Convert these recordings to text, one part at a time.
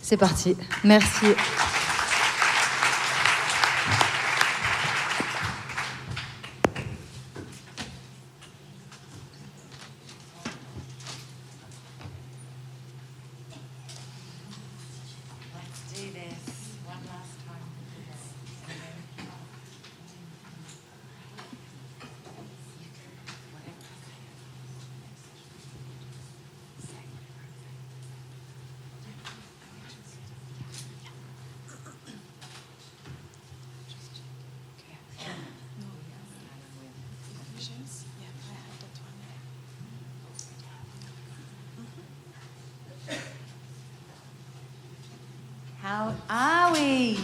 C'est parti. Merci. How are we?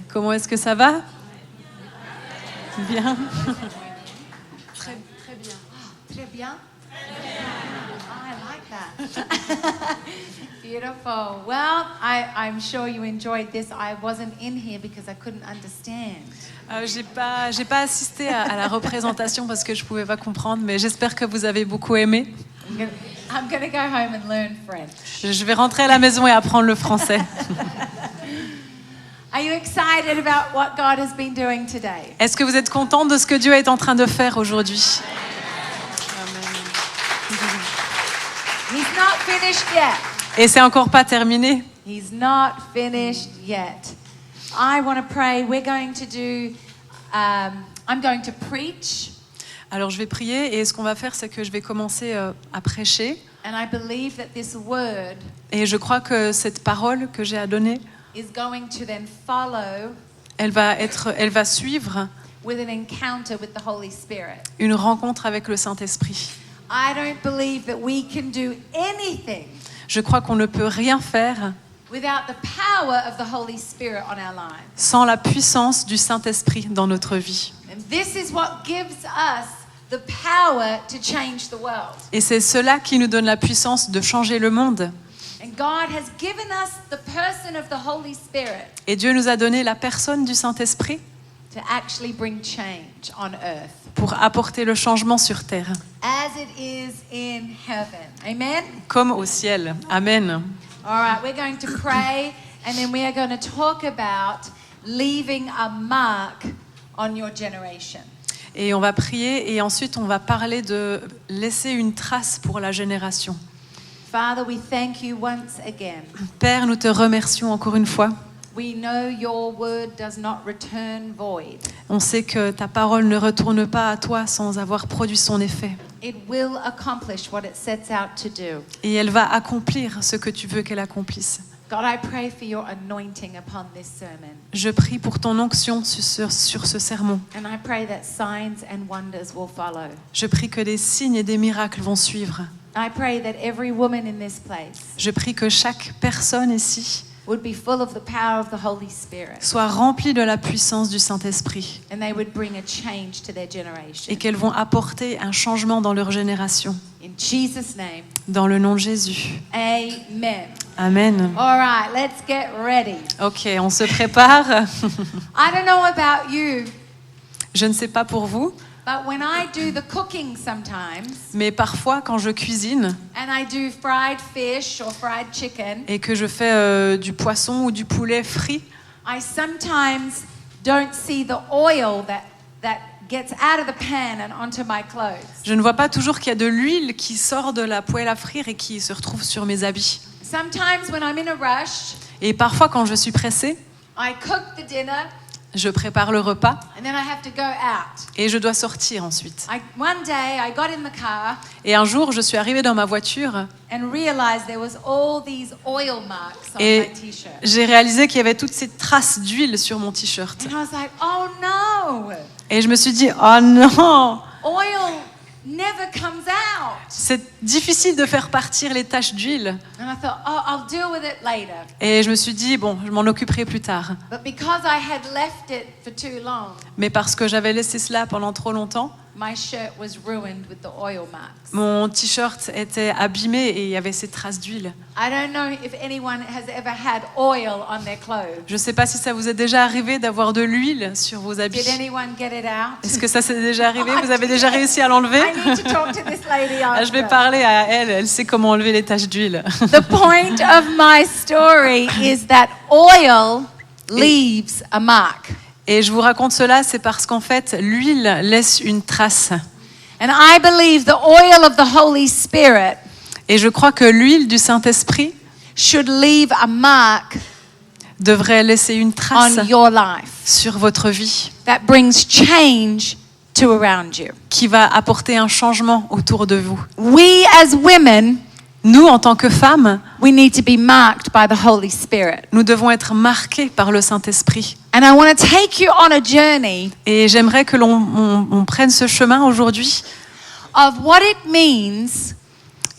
Comment est-ce que ça va? Bien. Très bien. Très bien? I like that. Beautiful. Well, I'm sure you enjoyed this. I wasn't in here because I couldn't understand. J'ai pas assisté à la représentation parce que je pouvais pas comprendre, mais j'espère que vous avez beaucoup aimé. I'm gonna go home and learn French. Je vais rentrer à la maison et apprendre le français. Are you excited about what God has been doing today? Est-ce que vous êtes content de ce que Dieu est en train de faire aujourd'hui? He's not finished yet. Et c'est encore pas terminé. He's not finished yet. I want to pray. We're going to do. I'm going to preach. Alors je vais prier et ce qu'on va faire, c'est que je vais commencer à prêcher. And I believe that this word Et je crois que cette parole que j'ai à donner, is going to then follow elle va suivre with an encounter with the Holy Spirit. une rencontre avec le Saint-Esprit. I don't believe that we can do anything Je crois qu'on ne peut rien faire without the power of the Holy Spirit on our lives. sans la puissance du Saint-Esprit dans notre vie. And this is what gives us the power to change the world. Et c'est cela qui nous donne la puissance de changer le monde. And God has given us the person of the Holy Spirit Et Dieu nous a donné la personne du Saint-Esprit to actually bring change on earth pour apporter le changement sur terre, as it is in heaven. Amen? comme au ciel. Amen. All right, we're going to pray and then we are going to talk about leaving a mark on your generation. Et on va prier et ensuite on va parler de laisser une trace pour la génération. Father, we thank you once again. Père, nous te remercions encore une fois. We know your word does not return void. On sait que ta parole ne retourne pas à toi sans avoir produit son effet. It will accomplish what it sets out to do. Et elle va accomplir ce que tu veux qu'elle accomplisse. God, I pray for your anointing upon this sermon. Je prie pour ton onction sur ce sermon. And I pray that signs and wonders will follow. Je prie que des signes et des miracles vont suivre. I pray that every woman in this place Je prie que chaque personne ici would be full of the power of the Holy Spirit. soit remplie de la puissance du Saint-Esprit And they would bring a change to their generation. et qu'elles vont apporter un changement dans leur génération. In Jesus' name, Dans le nom de Jésus. amen. Amen. All right, let's get ready. Ok, on se prépare. I don't know about you, Je ne sais pas pour vous, but when I do the cooking sometimes, mais parfois quand je cuisine and I do fried fish or fried chicken, et que je fais du poisson ou du poulet frit, I sometimes don't see the oil that gets out of the pan and onto my clothes. je ne vois pas toujours qu'il y a de l'huile qui sort de la poêle à frire et qui se retrouve sur mes habits. Sometimes when I'm in a rush, Et parfois quand je suis pressée, I cook the dinner je prépare le repas and then I have to go out. et je dois sortir ensuite. One day I got in the car Et un jour, je suis arrivée dans ma voiture and realized there was all these oil marks on et my t-shirt. j'ai réalisé qu'il y avait toutes ces traces d'huile sur mon t-shirt. And I was like, oh no, Et je me suis dit, oh non, oil never comes out. c'est difficile de faire partir les taches d'huile. And I thought, oh, I'll deal with it later. Et je me suis dit, bon, je m'en occuperai plus tard. But because I had left it for too long, Mais parce que j'avais laissé cela pendant trop longtemps, my shirt was ruined with the oil marks. Mon t-shirt était abîmé et il y avait ces traces d'huile. I don't know if anyone has ever had oil on their clothes. Je ne sais pas si ça vous est déjà arrivé d'avoir de l'huile sur vos habits. Did anyone get it out? Est-ce que ça s'est déjà arrivé? Vous avez déjà réussi à l'enlever? I need to talk to this lady Je vais after. parler à elle, elle sait comment enlever les taches d'huile. The point of my story is that oil leaves a mark. Et je vous raconte cela, c'est parce qu'en fait, l'huile laisse une trace. And I believe the oil of the Holy Spirit Et je crois que l'huile du Saint-Esprit should leave a mark devrait laisser une trace on your life sur votre vie that brings change to around you. qui va apporter un changement autour de vous. We as women, Nous, en tant que femmes, we need to be marked by the Holy Spirit. nous devons être marqués par le Saint-Esprit. And I want to take you on a journey Et j'aimerais que l'on prenne ce chemin aujourd'hui of what it means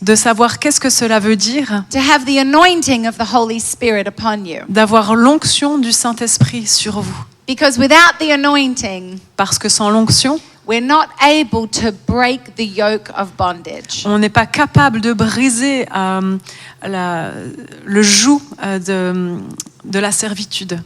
de savoir qu'est-ce que cela veut dire to have the anointing of the Holy Spirit upon you. d'avoir l'onction du Saint-Esprit sur vous. Because without the anointing, Parce que sans l'onction, we're not able to break the yoke of bondage. on n'est pas capable de briser le joug de la servitude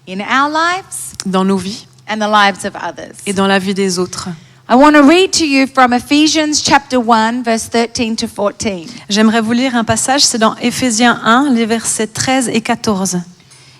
In our lives dans nos vies and the lives of others. et dans la vie des autres. I want to read to you from Ephesians chapter 1 verse 13 to 14. J'aimerais vous lire un passage, c'est dans Éphésiens 1, les versets 13 et 14.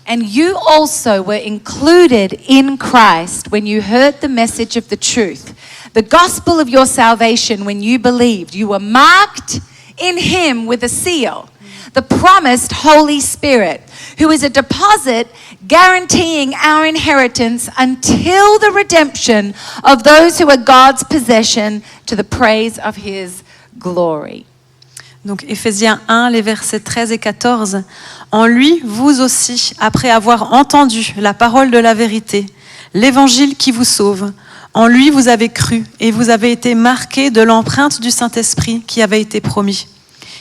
And you also were included in Christ when you heard the message of the truth, the gospel of your salvation when you believed. You were marked in him with a seal, the promised Holy Spirit, who is a deposit guaranteeing our inheritance until the redemption of those who are God's possession to the praise of his glory. Donc Éphésiens 1, les versets 13 et 14. En lui, vous aussi, après avoir entendu la parole de la vérité, l'évangile qui vous sauve, en lui vous avez cru et vous avez été marqués de l'empreinte du Saint-Esprit qui avait été promis.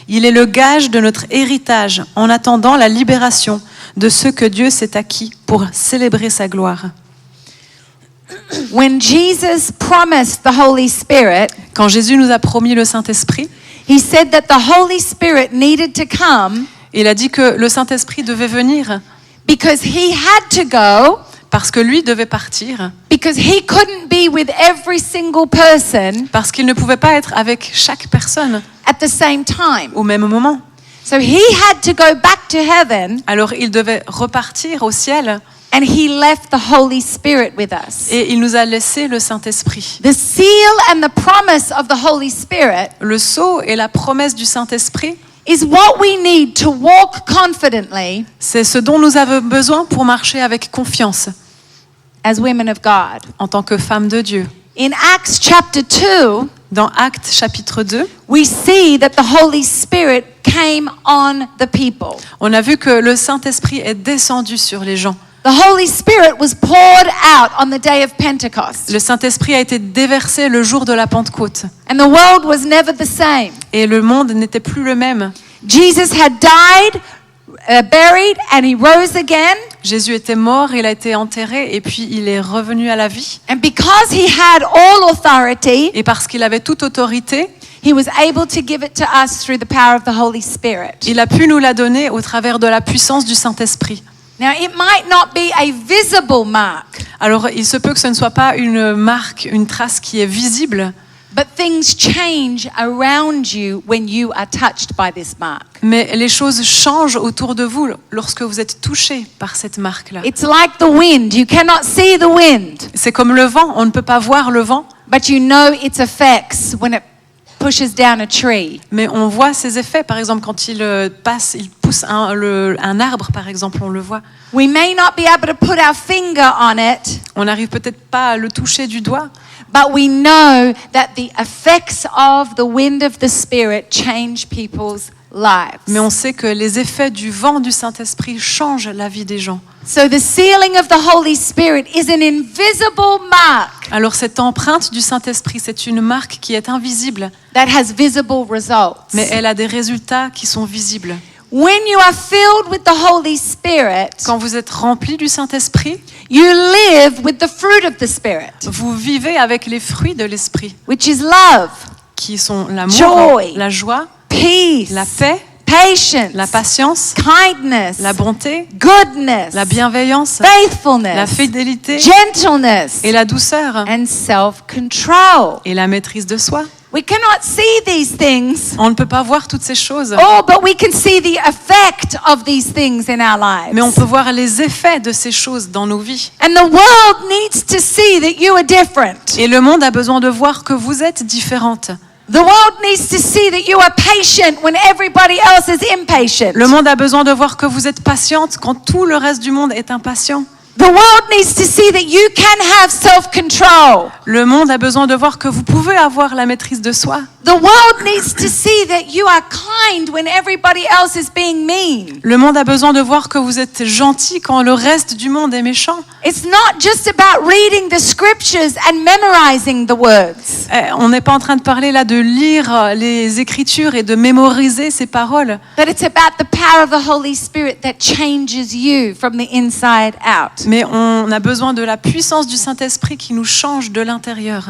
Il est le gage de notre héritage en attendant la libération de ceux que Dieu s'est acquis pour célébrer sa gloire. When Jesus promised the Holy Spirit, Quand Jésus nous a promis le Saint-Esprit, he said that the Holy Spirit needed to come il a dit que le Saint-Esprit devait venir because he had to go, parce que lui devait partir, because he couldn't be with every single person parce qu'il ne pouvait pas être avec chaque personne at the same time. au même moment. So he had to go back to heaven, Alors il devait repartir au ciel and he left the Holy Spirit with us. et il nous a laissé le Saint-Esprit. The seal and the promise of the Holy Spirit Le sceau et la promesse du Saint-Esprit, is what we need to walk confidently c'est ce dont nous avons besoin pour marcher avec confiance as women of God. en tant que femmes de Dieu. In Acts chapter 2, Dans Actes chapitre 2, we see that the Holy Spirit came on the people. on a vu que le Saint-Esprit est descendu sur les gens. The Holy Spirit was poured out on the day of Pentecost, Le Saint-Esprit a été déversé le jour de la Pentecôte and the world was never the same. et le monde n'était plus le même. Jesus had died, buried, and he rose again. Jésus était mort, il a été enterré et puis il est revenu à la vie. And because he had all authority, Et parce qu'il avait toute autorité, he was able to give it to us through the power of the Holy Spirit. il a pu nous la donner au travers de la puissance du Saint-Esprit. Now, it might not be a visible mark, Alors, il se peut que ce ne soit pas une marque, une trace qui est visible, but things change around you when you are touched by this mark. mais les choses changent autour de vous lorsque vous êtes touché par cette marque-là. It's like the wind. You cannot see the wind, C'est comme le vent, on ne peut pas voir le vent, but you know its effects when it pushes down a tree. mais on voit ses effets. Par exemple, quand il passe, il pousse un arbre, par exemple, on le voit. We may not be able to put our finger on it, On n'arrive peut-être pas à le toucher du doigt, but we know that the effects of the wind of the Spirit change people's lives. mais on sait que les effets du vent du Saint-Esprit changent la vie des gens. So the sealing of the Holy Spirit is an invisible mark Alors cette empreinte du Saint-Esprit, c'est une marque qui est invisible, that has visible results. mais elle a des résultats qui sont visibles. When you are filled with the Holy Spirit, Quand vous êtes rempli du Saint-Esprit, you live with the fruit of the Spirit, vous vivez avec les fruits de l'Esprit, which is love, qui sont l'amour, Joy. la joie, peace, la paix, patience, la patience, kindness, la bonté, goodness, la bienveillance, faithfulness, la fidélité gentleness, et la douceur and self-control. et la maîtrise de soi. We cannot see these things. On ne peut pas voir toutes ces choses, Oh, but we can see the effect of these things in our lives. mais on peut voir les effets de ces choses dans nos vies. And the world needs to see that you are different. Et le monde a besoin de voir que vous êtes différentes. The world needs to see that you are patient when everybody else is impatient. Le monde a besoin de voir que vous êtes patiente quand tout le reste du monde est impatient. The world needs to see that you can have self-control. Le monde a besoin de voir que vous pouvez avoir la maîtrise de soi. The world needs to see that you are kind when everybody else is being mean. Le monde a besoin de voir que vous êtes gentil quand le reste du monde est méchant. It's not just about reading the scriptures and memorizing the words. On n'est pas en train de parler là de lire les Écritures et de mémoriser ces paroles. But it's about the power of the Holy Spirit that changes you from the inside out. Mais on a besoin de la puissance du Saint-Esprit qui nous change de l'intérieur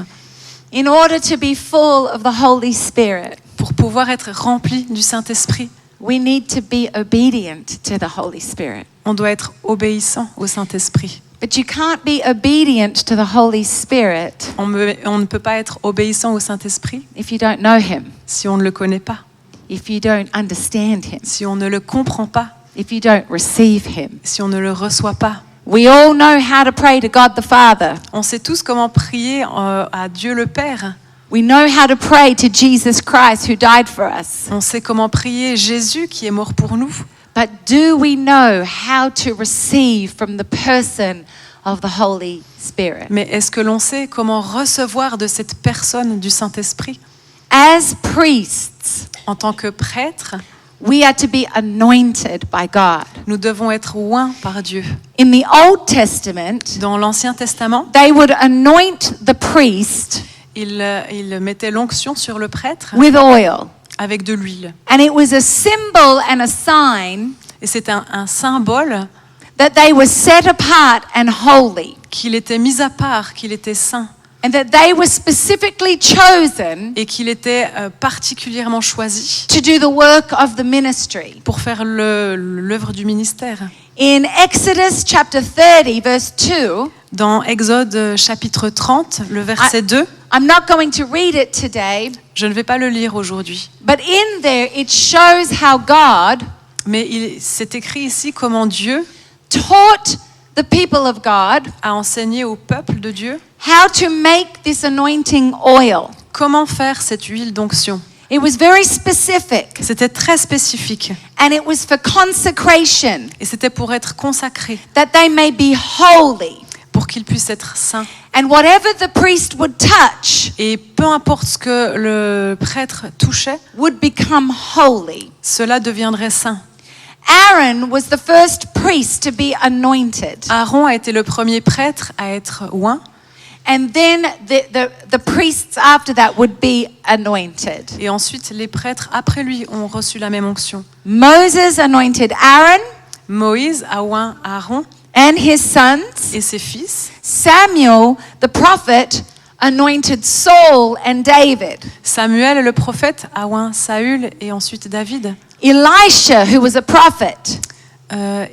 In order to be full of the Holy Spirit, pour pouvoir être rempli du Saint-Esprit. we need to be obedient to the Holy Spirit. On doit être obéissant au Saint-Esprit. But you can't be obedient to the Holy Spirit On ne peut pas être obéissant au Saint-Esprit if you don't know Him, si on ne le connaît pas, if you don't understand Him, si on ne le comprend pas, if you don't receive Him. si on ne le reçoit pas. We all know how to pray to God the Father. On sait tous comment prier à Dieu le Père. We know how to pray to Jesus Christ who died for us. On sait comment prier Jésus qui est mort pour nous. But do we know how to receive from the person of the Holy Spirit? Mais est-ce que l'on sait comment recevoir de cette personne du Saint-Esprit? As priests, En tant que prêtre, we are to be anointed by God. nous devons être oints par Dieu. In the Old Testament, Dans l'Ancien Testament, they would anoint the priest il mettait l'onction sur le prêtre with oil. avec de l'huile. And it was a symbol and a sign Et c'est un symbole that they were set apart and holy, qu'il était mis à part, qu'il était saint and that they were specifically chosen et qu'il était particulièrement choisi to do the work of the ministry. pour faire l'œuvre du ministère. In Exodus chapter 30, verse 2, Dans Exode chapitre 30, le verset 2, I'm not going to read it today, je ne vais pas le lire aujourd'hui, but in there it shows how God mais c'est écrit ici comment Dieu taught the people of God a enseigné au peuple de Dieu how to make this anointing oil. comment faire cette huile d'onction. It was very specific, C'était très spécifique and it was for consecration, et c'était pour être consacré, that they may be holy. pour qu'il puisse être saint. And whatever the priest would touch Et peu importe ce que le prêtre touchait, would become holy. cela deviendrait saint. Aaron was the first priest to be anointed. Aaron a été le premier prêtre à être oint, And then the priests after that would be anointed. et ensuite les prêtres après lui ont reçu la même onction. Moses anointed Aaron Moïse a oint Aaron and his sons. et ses fils. Samuel, the prophet, anointed Saul and David. Samuel, le prophète, a oint Saül et ensuite David. Elisha, who was a prophet,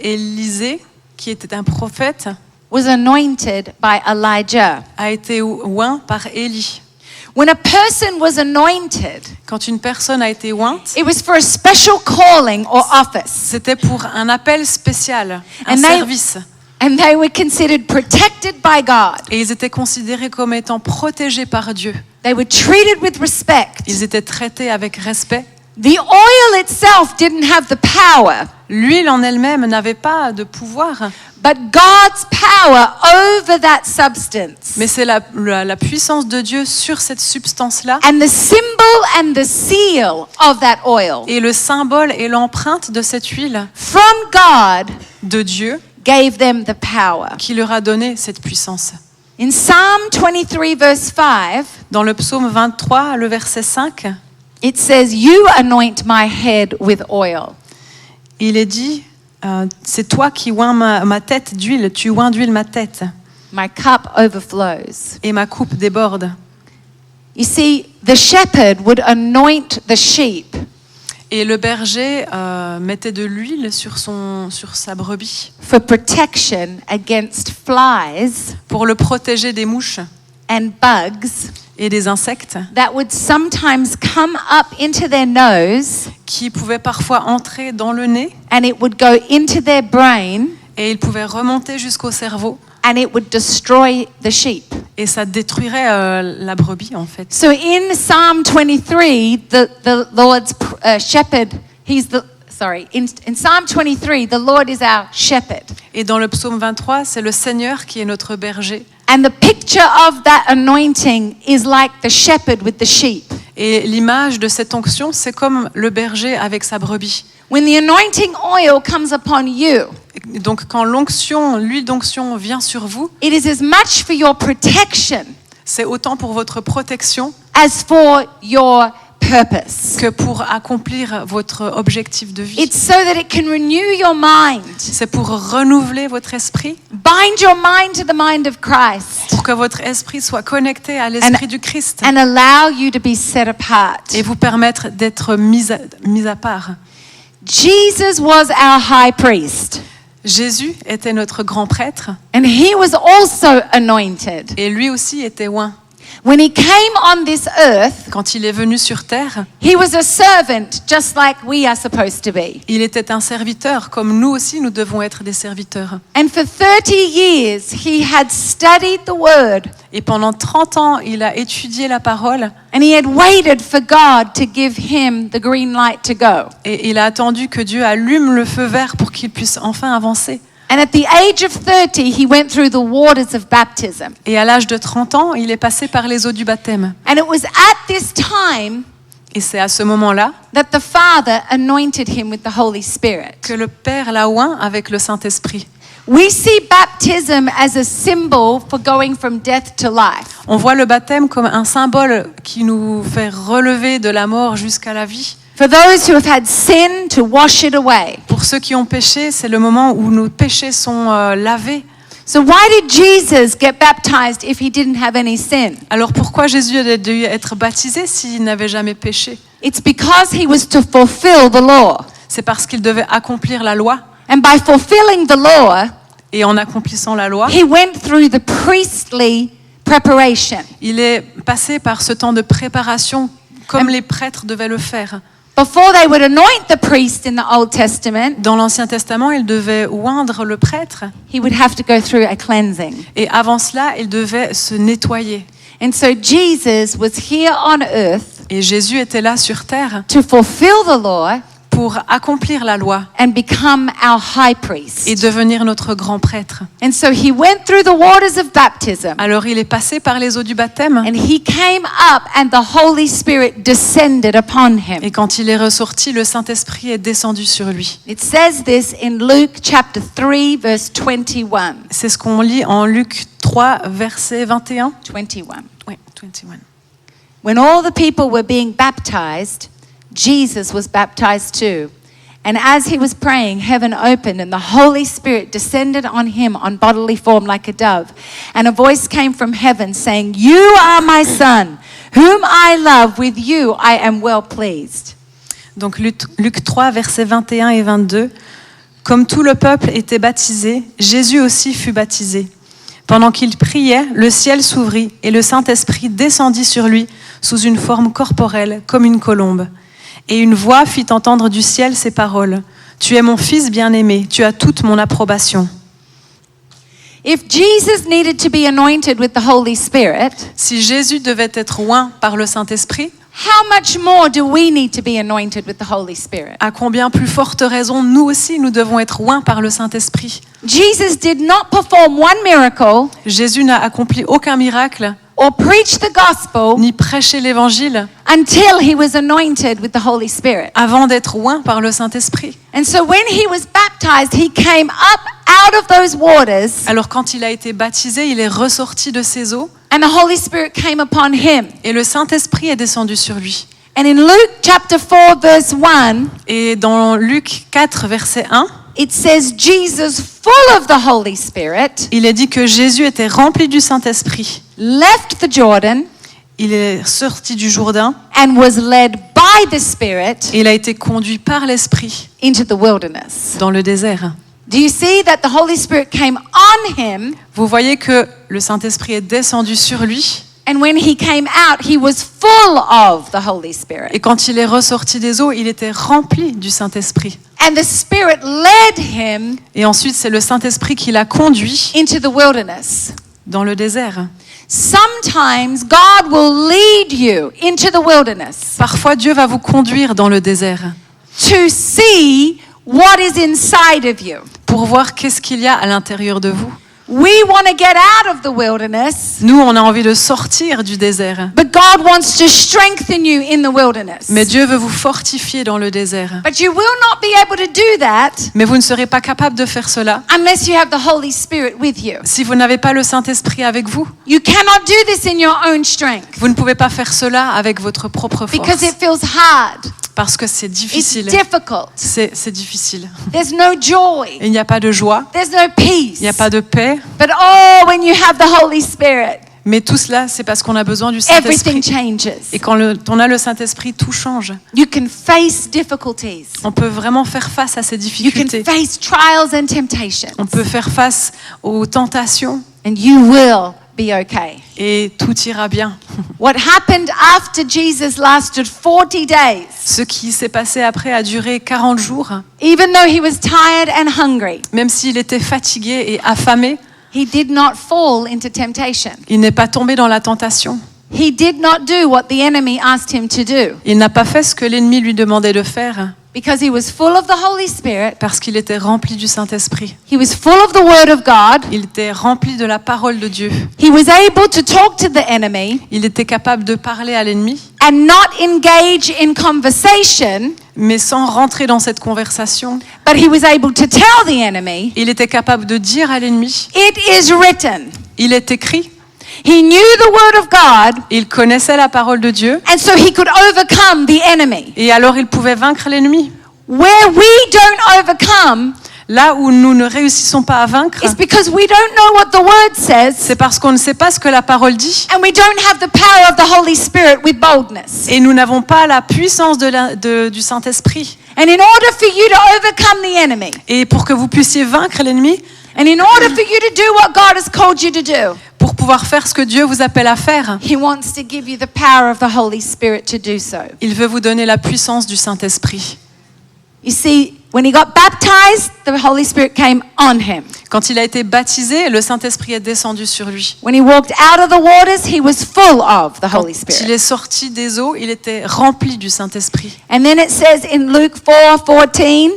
Élisée, qui était un prophète, was anointed by Elijah. a été oint par Élie. When a person was anointed, Quand une personne a été ointe, it was for a special calling or office. c'était pour un appel spécial, un And they- service. And they were considered protected by God. Et ils étaient considérés comme étant protégés par Dieu. They were treated with respect. Ils étaient traités avec respect. The oil itself didn't have the power, L'huile en elle-même n'avait pas de pouvoir, but God's power over that substance. mais c'est la puissance de Dieu sur cette substance-là. And the symbol and the seal of that oil Et le symbole et l'empreinte de cette huile from God de Dieu gave them the power. qui leur a donné cette puissance. In Psalm 23 verse 5, Dans le psaume 23, le verset 5, it says, "You anoint my head with oil." Il est dit, c'est toi qui oins ma tête d'huile, tu oins d'huile ma tête, My cup overflows. et ma coupe déborde. You see, the shepherd would anoint the sheep Et le berger mettait de l'huile sur sa brebis for protection against flies pour le protéger des mouches and bugs et des insectes that would sometimes come up into their nose qui pouvaient parfois entrer dans le nez and it would go into their brain et ils pouvaient remonter jusqu'au cerveau and it would destroy the sheep. et ça détruirait la brebis en fait. So in Psalm 23, the Lord's shepherd, in Psalm 23, the Lord is our shepherd. Et dans le psaume 23, c'est le Seigneur qui est notre berger. And the picture of that anointing is like the shepherd with the sheep. Et l'image de cette onction, c'est comme le berger avec sa brebis. When the anointing oil comes upon you, Donc quand l'huile d'onction vient sur vous, it is as much for your protection c'est autant pour votre protection as for your purpose. que pour accomplir votre objectif de vie. It's so that it can renew your mind, C'est pour renouveler votre esprit, bind your mind to the mind of Christ, pour que votre esprit soit connecté à l'esprit du Christ and allow you to be set apart. et vous permettre d'être mis à part. Jesus was our high priest, Jésus était notre grand prêtre and he was also anointed. et lui aussi était oint. When he came on this earth, Quand il est venu sur terre, he was a servant just like we are supposed to be. il était un serviteur, comme nous aussi nous devons être des serviteurs. And for 30 years, he had studied the word Et pendant 30 ans, il a étudié la parole and he had waited for God to give him the green light to go. et il a attendu que Dieu allume le feu vert pour qu'il puisse enfin avancer. And at the age of 30, he went through the waters of baptism. Et à l'âge de 30 ans, il est passé par les eaux du baptême. And it was at this time Et c'est à ce moment-là that the Father anointed him with the Holy Spirit. que le Père l'a oint avec le Saint-Esprit. We see baptism as a symbol for going from death to life. On voit le baptême comme un symbole qui nous fait relever de la mort jusqu'à la vie. For those who have had sin, to wash it away. Pour ceux qui ont péché, c'est le moment où nos péchés sont lavés. So why did Jesus get baptized if he didn't have any sin? Alors pourquoi Jésus a dû être baptisé s'il n'avait jamais péché? It's because he was to fulfill the law. C'est parce qu'il devait accomplir la loi. And by fulfilling the law, Et en accomplissant la loi, he went through the priestly preparation. il est passé par ce temps de préparation comme les prêtres devaient le faire. Before they would anoint the priest in the Old Testament, Dans l'Ancien Testament, il devait oindre le prêtre. he would have to go through a cleansing. Et avant cela, il devait se nettoyer. And so Jesus was here on earth Et Jésus était là sur terre to fulfill the law pour accomplir la loi and become our high priest. et devenir notre grand prêtre. And so he went through the waters of baptism. Alors il est passé par les eaux du baptême. And he came up and the Holy Spirit descended upon him. Et quand il est ressorti, le Saint-Esprit est descendu sur lui. It says this in Luke chapter 3 verse 21. C'est ce qu'on lit en Luc 3, verset 21. 21. Oui, 21. When all the people were being baptized, Jesus was baptized too. And as he was praying, heaven opened and the Holy Spirit descended on him on bodily form like a dove. And a voice came from heaven saying, "You are my son, whom I love. With you I am well pleased." Donc Luc 3, versets 21 et 22. Comme tout le peuple était baptisé, Jésus aussi fut baptisé. Pendant qu'il priait, le ciel s'ouvrit et le Saint-Esprit descendit sur lui sous une forme corporelle comme une colombe. Et une voix fit entendre du ciel ces paroles. « Tu es mon fils bien-aimé, tu as toute mon approbation. » If Jesus needed to be anointed with the Holy Spirit, Si Jésus devait être oint par le Saint-Esprit, how much more do we need to be anointed with the Holy Spirit? à combien plus forte raison nous aussi nous devons être oints par le Saint-Esprit. Jesus did not perform one miracle Jésus n'a accompli aucun miracle, or preach the gospel ni prêché l'évangile until he was anointed with the Holy Spirit. avant d'être oint par le Saint-Esprit. And so when he was baptized, he came up out of those waters Alors quand il a été baptisé, il est ressorti de ses eaux and the Holy Spirit came upon him. et le Saint-Esprit est descendu sur lui. And in Luke chapter 4 verse 1, Et dans Luc 4, verset 1, it says Jesus, full of the Holy Spirit, il est dit que Jésus était rempli du Saint-Esprit. left the Jordan Il est sorti du Jourdain and was led by the Spirit et il a été conduit par l'Esprit into the wilderness. dans le désert. Do you see that the Holy Spirit came on him, Vous voyez que le Saint-Esprit est descendu sur lui and when he came out, he was full of the Holy Spirit. et quand il est ressorti des eaux, il était rempli du Saint-Esprit. And the Spirit led him Et ensuite, c'est le Saint-Esprit qui l'a conduit into the wilderness. dans le désert. Sometimes God will lead you into the wilderness Parfois, Dieu va vous conduire dans le désert to see what is inside of you. pour voir qu'est-ce qu'il y a à l'intérieur de vous. We want to get out of the wilderness, Nous, on a envie de sortir du désert. but God wants to strengthen you in the wilderness. Mais Dieu veut vous fortifier dans le désert. But you will not be able to do that Mais vous ne serez pas capable de faire cela unless you have the Holy Spirit with you. si vous n'avez pas le Saint-Esprit avec vous. You cannot do this in your own strength Vous ne pouvez pas faire cela avec votre propre because force it feels hard. parce que c'est It's difficile. difficult. C'est difficile. There's no joy. Il n'y a pas de joie, There's no peace. il n'y a pas de paix. But oh, when you have the Holy Spirit, Mais tout cela, c'est parce qu'on a besoin du everything Saint-Esprit. changes. Et quand on a le Saint-Esprit, tout change. You can face difficulties. On peut vraiment faire face à ces You can difficultés. face trials and temptations. On peut faire face aux tentations And you will be okay. et tout ira bien. What happened after Jesus lasted 40 days, Ce qui s'est passé après a duré 40 jours. even though he was tired and hungry, Même s'il était fatigué et affamé, he did not fall into temptation. il n'est pas tombé dans la tentation. He did not do what the enemy asked him to do Il n'a pas fait ce que l'ennemi lui demandait de faire because he was full of the Holy Spirit. parce qu'il était rempli du Saint-Esprit. He was full of the Word of God. Il était rempli de la parole de Dieu. He was able to talk to the enemy Il était capable de parler à l'ennemi, and not engage in conversation, mais sans rentrer dans cette conversation. but he was able to tell the enemy, Il était capable de dire à l'ennemi, it is written. il est écrit, He knew the Word of God, il connaissait la parole de Dieu, and so he could overcome the enemy. et alors il pouvait vaincre l'ennemi. Where we don't overcome Là où nous ne réussissons pas à vaincre, is because we don't know what the Word says, c'est parce qu'on ne sait pas ce que la parole dit, and we don't have the power of the Holy Spirit with boldness. et nous n'avons pas la puissance du Saint-Esprit. And in order for you to overcome the enemy, Et pour que vous puissiez vaincre l'ennemi, and in order for you to do what God has called you to do, pour pouvoir faire ce que Dieu vous appelle à faire, He wants to give you the power of the Holy Spirit to do so. il veut vous donner la puissance du Saint-Esprit. You see, when he got baptized, the Holy Spirit came on him. Quand il a été baptisé, le Saint-Esprit est descendu sur lui. When he walked out of the waters, he was full of the Quand Holy il Spirit. est sorti des eaux, il était rempli du Saint-Esprit. And then it says in Luke 4:14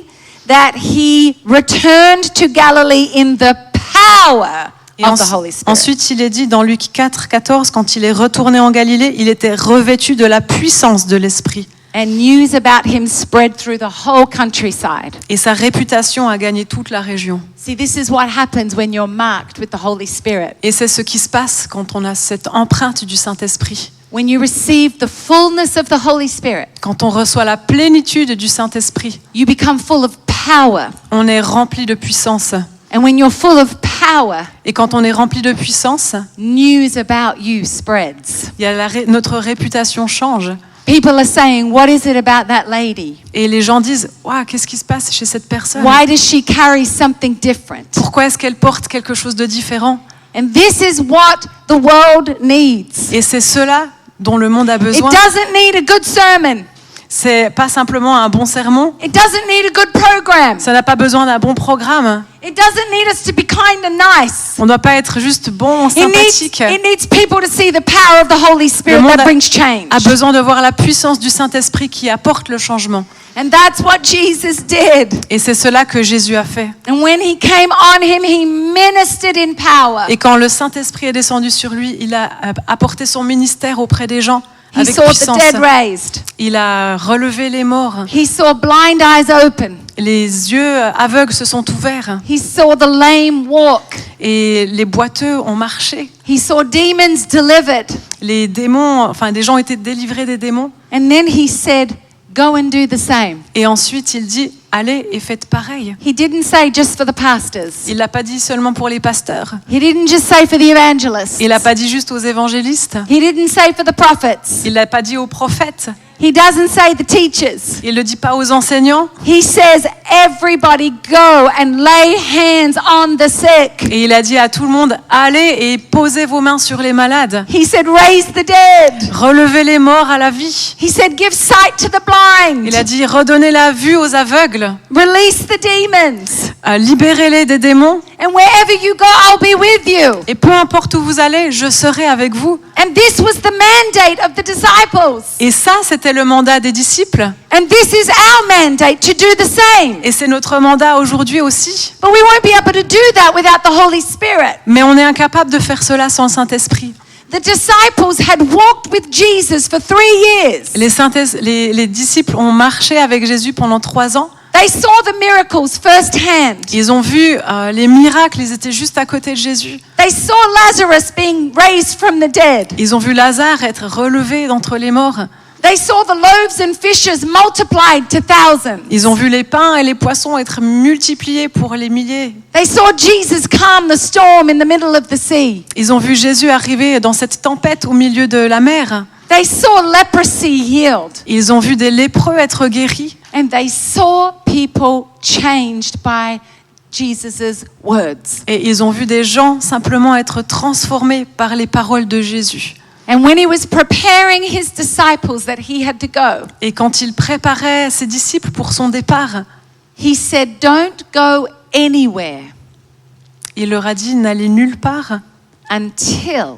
that he returned to Galilee in the power Et of the Holy Spirit. ensuite, il est dit dans Luc 4, 14, quand il est retourné en Galilée, il était revêtu de la puissance de l'Esprit. And news about him spread through the whole countryside. Et sa réputation a gagné toute la région. See, this is what happens when you're marked with the Holy Spirit. Et c'est ce qui se passe quand on a cette empreinte du Saint-Esprit. When you receive the fullness of the Holy Spirit, Quand on reçoit la plénitude du Saint-Esprit, you become full of power. on est rempli de puissance. And when you're full of power, Et quand on est rempli de puissance, news about you spreads. il y a notre réputation change. People are saying, what is it about that lady? Et les gens disent, waouh, qu'est-ce qui se passe chez cette personne? Why does she carry something different? Pourquoi est-ce qu'elle porte quelque chose de différent? And this is what the world needs. Et c'est cela dont le monde a It besoin. doesn't need a good sermon. C'est pas simplement un bon sermon. It doesn't need a good program. Ça n'a pas besoin d'un bon programme. It doesn't need us to be kind and nice. On ne doit pas être juste bon, sympathique. It needs people to see the power of the Holy Spirit monde that brings change. A besoin de voir la puissance du Saint-Esprit qui apporte le changement. And that's what Jesus did. Et c'est cela que Jésus a fait. And when he came on him, he ministered in power. Et quand le Saint-Esprit est descendu sur lui, il a apporté son ministère auprès des gens He avec saw the puissance. dead raised. Il a relevé les morts. He saw blind eyes open. Les yeux aveugles se sont ouverts. He saw the lame walk. Et les boiteux ont marché. He saw demons delivered. Les démons, enfin des gens ont été délivrés des démons. And then he said, go and do the same. Et ensuite, il dit, allez et faites pareil. He didn't say just for the pastors. Il l'a pas dit seulement pour les pasteurs. He didn't just say for the evangelists. Il l'a pas dit juste aux évangélistes. He didn't say for the prophets. Il l'a pas dit aux prophètes. He doesn't say the teachers. Il le dit pas aux enseignants. He says, everybody go and lay hands on the sick. Et il a dit à tout le monde, allez et posez vos mains sur les malades. He said, raise the dead. Relevez les morts à la vie. He said, give sight to the blind. Il a dit, redonnez la vue aux aveugles. Release the demons. Libérez-les des démons. And wherever you go, I'll be with you. Et peu importe où vous allez, je serai avec vous. And this was the mandate of the disciples. Et ça, c'était le mandat des disciples. And this is our mandate to do the same. Et c'est notre mandat aujourd'hui aussi. But we won't be able to do that without the Holy Spirit. Mais on est incapable de faire cela sans le Saint-Esprit. The disciples had walked with Jesus for 3 years. Les disciples ont marché avec Jésus pendant 3 ans. They saw the miracles firsthand. Ils ont vu les miracles, ils étaient juste à côté de Jésus. They saw Lazarus being raised from the dead. Ils ont vu Lazare être relevé d'entre les morts. They saw the loaves and fishes multiplied to thousands. Ils ont vu les pains et les poissons être multipliés pour les milliers. They saw Jesus calm the storm in the middle of the sea. Ils ont vu Jésus arriver dans cette tempête au milieu de la mer. They saw leprosy healed. Ils ont vu des lépreux être guéris. And they saw people changed by Jesus' words. Et ils ont vu des gens simplement être transformés par les paroles de Jésus. And when he was preparing his disciples that he had to go, Et quand il préparait ses disciples pour son départ, he said, don't go anywhere il leur a dit, n'allez nulle part until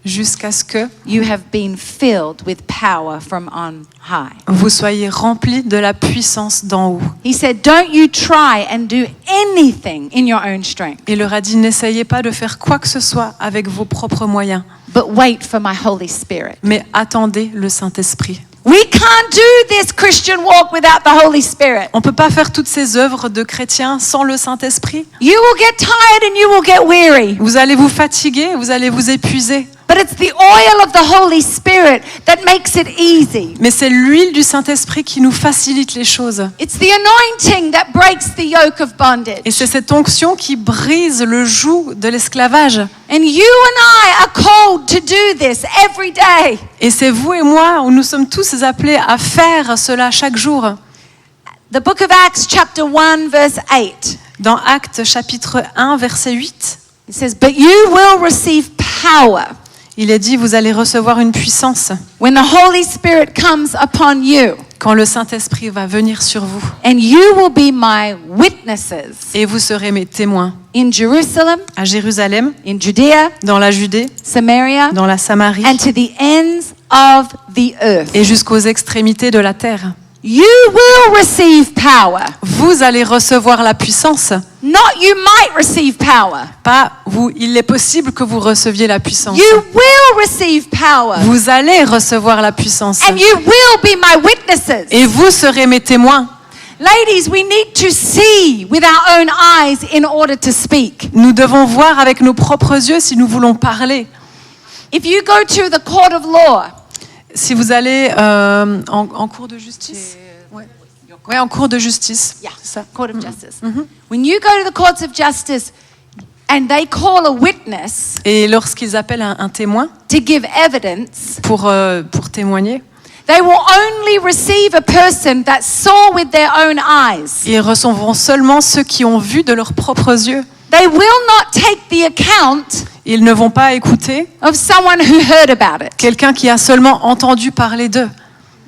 jusqu'à ce que you have been filled with power from on high. vous soyez remplis de la puissance d'en haut. He said, don't you try and do anything in your own strength, Il leur a dit, n'essayez pas de faire quoi que ce soit avec vos propres moyens, but wait for my Holy Spirit. mais attendez le Saint-Esprit. We can't do this Christian walk without the Holy Spirit. On ne peut pas faire toutes ces œuvres de chrétiens sans le Saint-Esprit. You will get tired and you will get weary. Vous allez vous fatiguer, vous allez vous épuiser. But it's the oil of the Holy Spirit that makes it easy. Mais c'est l'huile du Saint-Esprit qui nous facilite les choses. It's the anointing that breaks the yoke of bondage. Et c'est cette onction qui brise le joug de l'esclavage. And you and I are called to do this every day. Et c'est vous et moi, où nous sommes tous appelés à faire cela chaque jour. The book of Acts chapter 1 verse 8. Dans Actes chapitre 1 verset 8, It says, but you will receive power il est dit, vous allez recevoir une puissance when the Holy Spirit comes upon you. quand le Saint-Esprit va venir sur vous. And you will be my witnesses Et vous serez mes témoins in Jerusalem, à Jérusalem, in Judea, dans la Judée, Samaria, dans la Samarie and to the ends of the earth. et jusqu'aux extrémités de la terre. You will receive power. Vous allez recevoir la puissance. Not you might receive power. Pas vous, il est possible que vous receviez la puissance. You will receive power. Vous allez recevoir la puissance. And you will be my witnesses. Et vous serez mes témoins. Ladies, we need to see with our own eyes in order to speak. Nous devons voir avec nos propres yeux si nous voulons parler. If you go to the court of law, Si vous allez en cours de justice. Ouais, en cours de justice. yeah, C'est ça. court of justice. When you go to the courts of justice and they call a witness Et lorsqu'ils appellent un témoin to give evidence, pour témoigner, they will only receive a person that saw with their own eyes. ils recevront seulement ceux qui ont vu de leurs propres yeux. They will not take the account Ils ne vont pas écouter of someone who heard about it. quelqu'un qui a seulement entendu parler d'eux.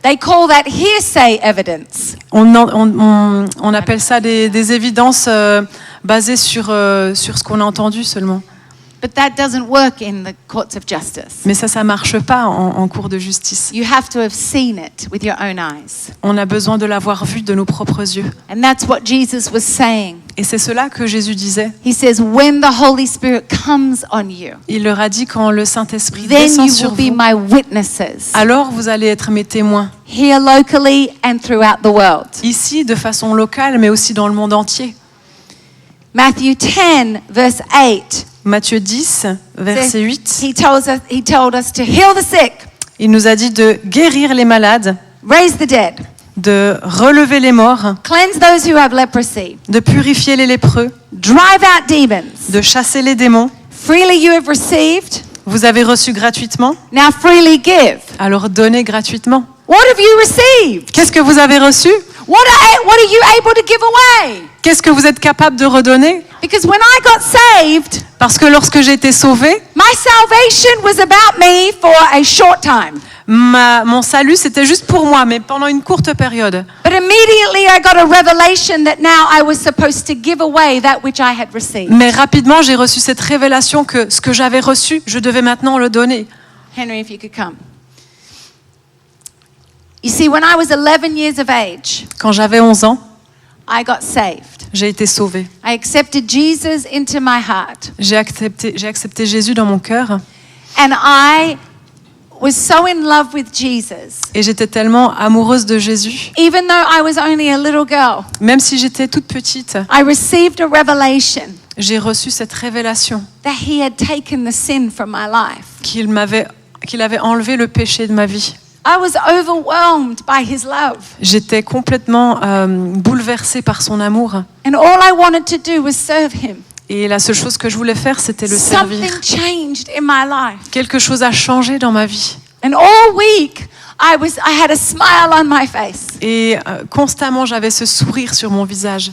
They call that hearsay evidence. On appelle ça des évidences basées sur ce qu'on a entendu seulement. But that doesn't work in the courts of justice. Mais ça marche pas en cours de justice. You have to have seen it with your own eyes. On a besoin de l'avoir vu de nos propres yeux. And that's what Jesus was saying. Et c'est cela que Jésus disait. He says, when the Holy Spirit comes on you, Il leur a dit quand le Saint-Esprit then descend you sur will be vous, my witnesses, alors vous allez être mes témoins. here locally and throughout the world. Ici, de façon locale, mais aussi dans le monde entier. Matthew 10, verse 8. Matthieu 10, verset 8. He told us to heal the sick, Il nous a dit de guérir les malades, raise the dead, de relever les morts, cleanse those who have leprosy, de purifier les lépreux, drive out demons. de chasser les démons. Freely you have received, Vous avez reçu gratuitement, now freely give. alors donnez gratuitement. What have you received? Qu'est-ce que vous avez reçu? What are you able to give away? Qu'est-ce que vous êtes capable de redonner? Because when I got saved, Parce que lorsque j'ai été sauvée, my salvation was about me for a short time. mon salut c'était juste pour moi, mais pendant une courte période. But immediately I got a revelation that now I was supposed to give away that which I had received. Mais rapidement, j'ai reçu cette révélation que ce que j'avais reçu, je devais maintenant le donner. Henry, if you could come. You see, when I was 11 years of age, Quand j'avais 11 ans, I got saved. j'ai été sauvée. I accepted Jesus into my heart. J'ai accepté Jésus dans mon cœur And I was so in love with Jesus. et j'étais tellement amoureuse de Jésus. Even though I was only a little girl, Même si j'étais toute petite, I received a revelation j'ai reçu cette révélation that He had taken the sin from my life. qu'il avait enlevé le péché de ma vie. I was overwhelmed by His love. J'étais complètement bouleversée par son amour. And all I wanted to do was serve Him. Et la seule chose que je voulais faire, c'était le servir. Something changed in my life. Quelque chose a changé dans ma vie. And all week, I had a smile on my face. Et constamment, j'avais ce sourire sur mon visage.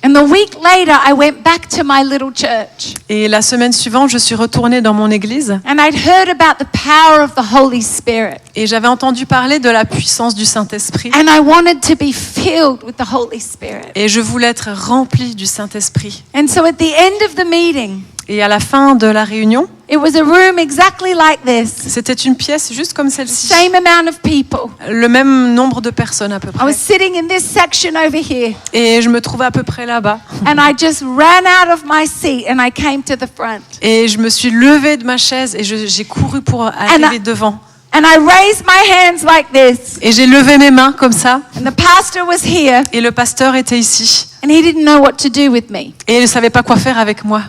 And the week later, I went back to my little church. Et la semaine suivante, je suis retournée dans mon église And I'd heard about the power of the Holy Spirit. et j'avais entendu parler de la puissance du Saint-Esprit. And I wanted to be filled with the Holy Spirit. Et je voulais être remplie du Saint-Esprit. And so at the end of the meeting, Et à la fin de la réunion, it was a room exactly like this. c'était une pièce juste comme celle-ci. Same amount of people. Le même nombre de personnes à peu I was près. sitting in this section over here. Et je me trouvais à peu près là-bas. And I just ran out of my seat and I came to the front. Et je me suis levée de ma chaise et j'ai couru pour arriver devant. And I raised my hands like this. Et j'ai levé mes mains comme ça. And the pastor was here. Et le pasteur était ici. And he didn't know what to do with me. Et il ne savait pas quoi faire avec moi.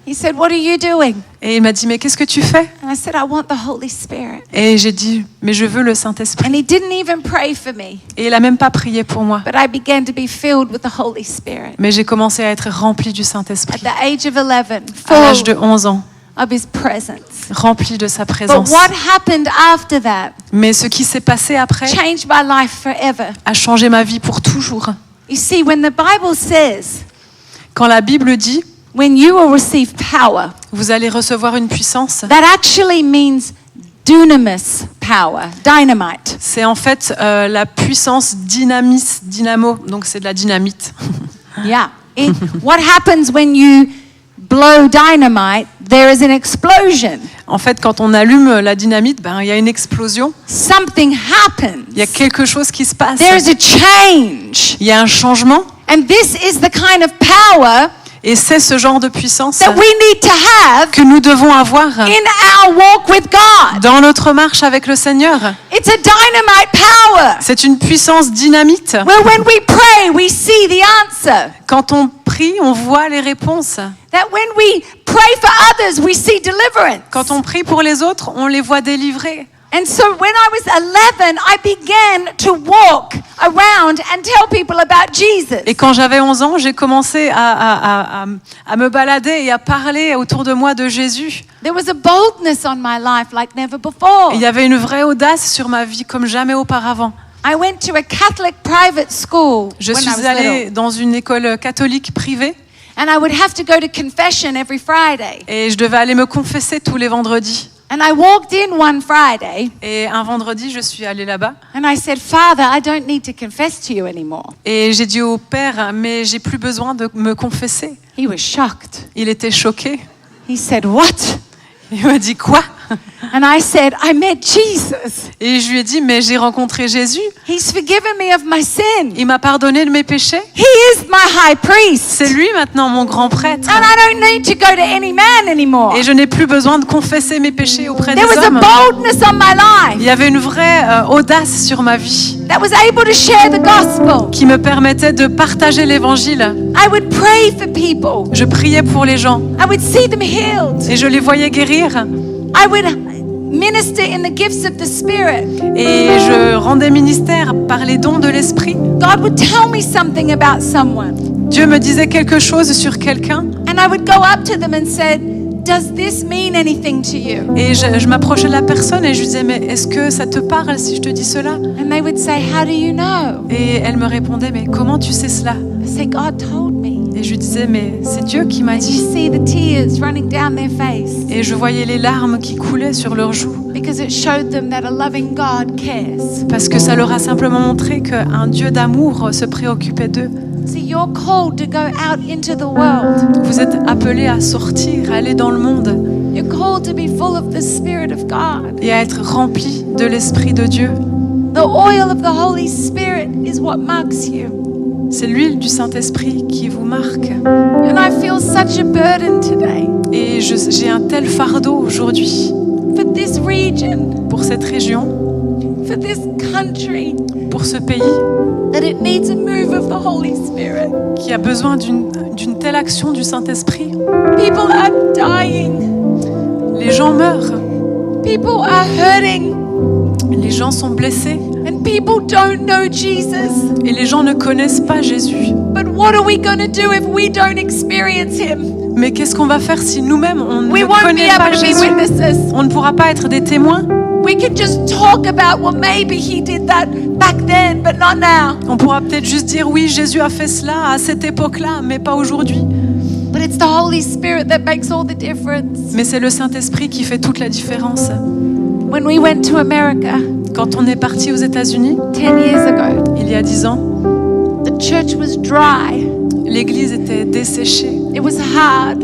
He said, "What are you doing?" Et il m'a dit, mais qu'est-ce que tu fais? And I said, "I want the Holy Spirit." Et j'ai dit, mais je veux le Saint-Esprit. And he didn't even pray for me. Et il n'a même pas prié pour moi. But I began to be filled with the Holy Spirit. Mais j'ai commencé à être remplie du At Saint-Esprit. the age of 11, À l'âge de full 11 ans, of His presence. remplie de sa But présence. what happened after that Mais ce qui s'est passé après changed my life forever. a changé ma vie pour toujours. You see, when the Bible says, Quand la Bible dit, when you will receive power, vous allez recevoir une puissance, that actually means dunamis power, dynamite. c'est en fait la puissance dynamo, donc c'est de la dynamite. Yeah. What happens when you blow dynamite? There is an explosion. En fait, quand on allume la dynamite, ben, il y a une explosion, Something happens. il y a quelque chose qui se passe. There is a change. Il y a un changement And this is the kind of power et c'est ce genre de puissance that we need to have que nous devons avoir in our walk with God. dans notre marche avec le Seigneur. It's a dynamite power. C'est une puissance dynamite. Where when we pray, we see the answer. Quand on prie, on voit les réponses. That when we pray for others, we see deliverance. Quand on prie pour les autres, on les voit délivrés. And so when I was 11, I began to walk around and tell people about Jesus. Et quand j'avais 11 ans, j'ai commencé à me balader et à parler autour de moi de Jésus. There was a boldness on my life like never before. Et il y avait une vraie audace sur ma vie comme jamais auparavant. I went to a Catholic private school Je when I was suis allée little. dans une école catholique privée And I would have to go to confession every Friday. et je devais aller me confesser tous les vendredis. And I walked in one Friday Et un vendredi, je suis allée là-bas and I said, "Father, I don't need to confess to you anymore." et j'ai dit au père, mais j'ai plus besoin de me confesser. He was shocked. Il était choqué. He said, "What?" Il m'a dit quoi? And I said, "I met Jesus. Et je lui ai dit, mais j'ai rencontré Jésus. He's forgiven me of my sin. Il m'a pardonné de mes péchés. He is my high priest. C'est lui maintenant mon grand prêtre. And I don't need to go to any man anymore." Et je n'ai plus besoin de confesser mes péchés auprès des There was a hommes. boldness on my Il life y avait une vraie audace sur ma vie that was able to share the gospel. qui me permettait de partager l'évangile. I would pray for people. Je priais pour les gens I would see them healed. et je les voyais guérir. I would minister in the gifts of the Spirit, Et je rendais ministère par les dons de l'esprit. God would tell me something about someone. Dieu me disait quelque chose sur quelqu'un And I would go up to them and said, does this mean anything to you? et je m'approchais de la personne et je lui disais mais est-ce que ça te parle si je te dis cela? And they would say, how do you know? Et elle me répondait mais comment tu sais cela? I say, God told me. Et je lui disais mais c'est Dieu qui m'a And you dit. see the tears running down their face Et je voyais les larmes qui coulaient sur leurs joues because it showed them that a loving God cares. parce que ça leur a simplement montré qu'un Dieu d'amour se préoccupait d'eux. See, you're called to go out into the world. Vous êtes appelés à sortir, à aller dans le monde You're called to be full of the Spirit of God. et à être remplis de l'Esprit de Dieu. The oil of the Holy Spirit is what marks you. C'est l'huile du Saint-Esprit qui vous marque. And I feel such a burden today Et j'ai un tel fardeau aujourd'hui for this region, pour cette région, for this country, pour ce pays that it needs a move of the Holy Spirit. qui a besoin d'une telle action du Saint-Esprit. People are dying. Les gens meurent, People are hurting. les gens sont blessés And people don't know Jesus. et les gens ne connaissent pas Jésus. But what are we going to do if we don't experience Him? Mais qu'est-ce qu'on va faire si nous-mêmes on We ne won't be connaît pas able to be Jésus? witnesses. On ne pourra pas être des témoins. We can just talk about, well, maybe He did that back then, but not now. On pourra peut-être juste dire oui, Jésus a fait cela à cette époque-là, mais pas aujourd'hui. But it's the Holy Spirit that makes all the difference. Mais c'est le Saint-Esprit qui fait toute la différence. When we went to America Quand on est parti aux États-Unis, 10 years ago, il y a 10 ans, the church was dry. l'église était desséchée. It was hard.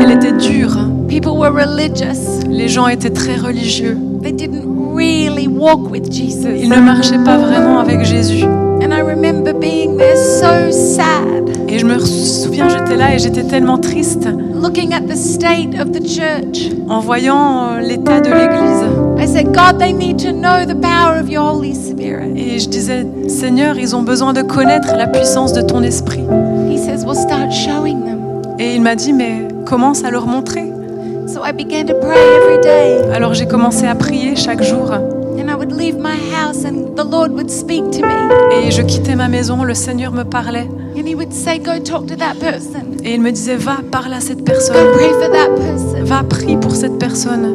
Elle était dure. People were religious. Les gens étaient très religieux. They didn't really walk with Jesus. Ils ne marchaient pas vraiment avec Jésus. And I remember being there so sad, Et je me souviens, j'étais là et j'étais tellement triste looking at the state of the church. en voyant l'état de l'église. I said, God, they need to know the power of your Holy Spirit. Et je disais, Seigneur, ils ont besoin de connaître la puissance de ton esprit. He says, well, start showing them. Et il m'a dit, mais commence à leur montrer. So I began to pray every day. Alors j'ai commencé à prier chaque jour. And I would leave my house and the Lord would speak to me. Et je quittais ma maison, le Seigneur me parlait. And He would say, go talk to that person. Et il me disait, va, parle à cette Go personne. pray for that person. Va, prie pour cette personne.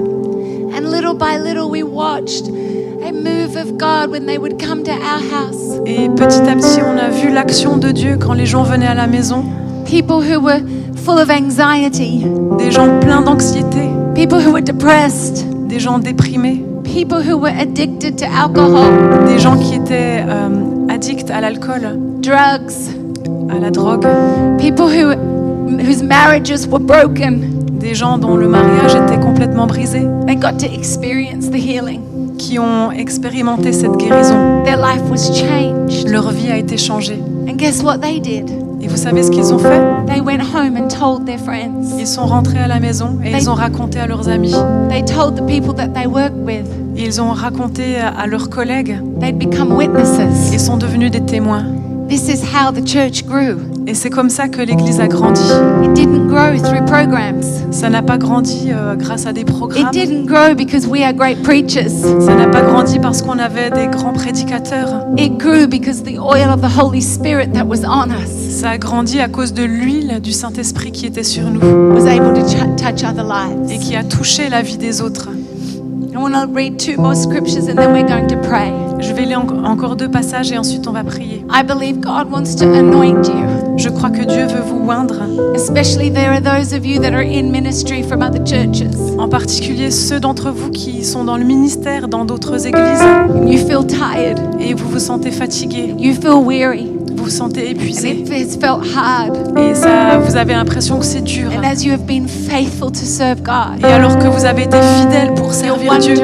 And little by little we watched a move of God when they would come to our house. Et petit à petit, on a vu l'action de Dieu quand les gens venaient à la maison. People who were full of anxiety. Des gens pleins d'anxiété, People who were depressed. des gens déprimés, People who were addicted to alcohol, des gens qui étaient addicts à l'alcool, drugs. à la drogue, People whose marriages were broken. des gens dont le mariage était complètement brisé, They got to experience the healing. qui ont expérimenté cette guérison. Their life was changed. Leur vie a été changée. And guess what they did? Et vous savez ce qu'ils ont fait? They went home and told their friends. Ils sont rentrés à la maison et ils ont raconté à leurs amis. They told the people that they worked with. Et ils ont raconté à leurs collègues They'd become witnesses. et sont devenus des témoins. This is how the church grew. Et c'est comme ça que l'Église a grandi. It didn't grow through programs. Ça n'a pas grandi grâce à des It programmes. didn't grow because we are great preachers. Ça n'a pas grandi parce qu'on avait des grands prédicateurs. It grew because the oil of the Holy Spirit that was on us Ça a grandi à cause de l'huile du Saint-Esprit qui était sur nous was able to touch other et lives. qui a touché la vie des autres. I want to read 2 more scriptures and then we're going to pray. Je vais lire encore 2 passages et ensuite on va prier. I believe God wants to anoint you. Je crois que Dieu veut vous oindre, Especially there are those of you that are in ministry from other churches. en particulier ceux d'entre vous qui sont dans le ministère dans d'autres églises And you feel tired. et vous vous sentez fatigué, You feel weary. vous vous sentez And épuisé it has felt hard. et ça, vous avez l'impression que c'est dur. And as you have been faithful to serve God, Et alors que vous avez été fidèle pour you're servir Dieu,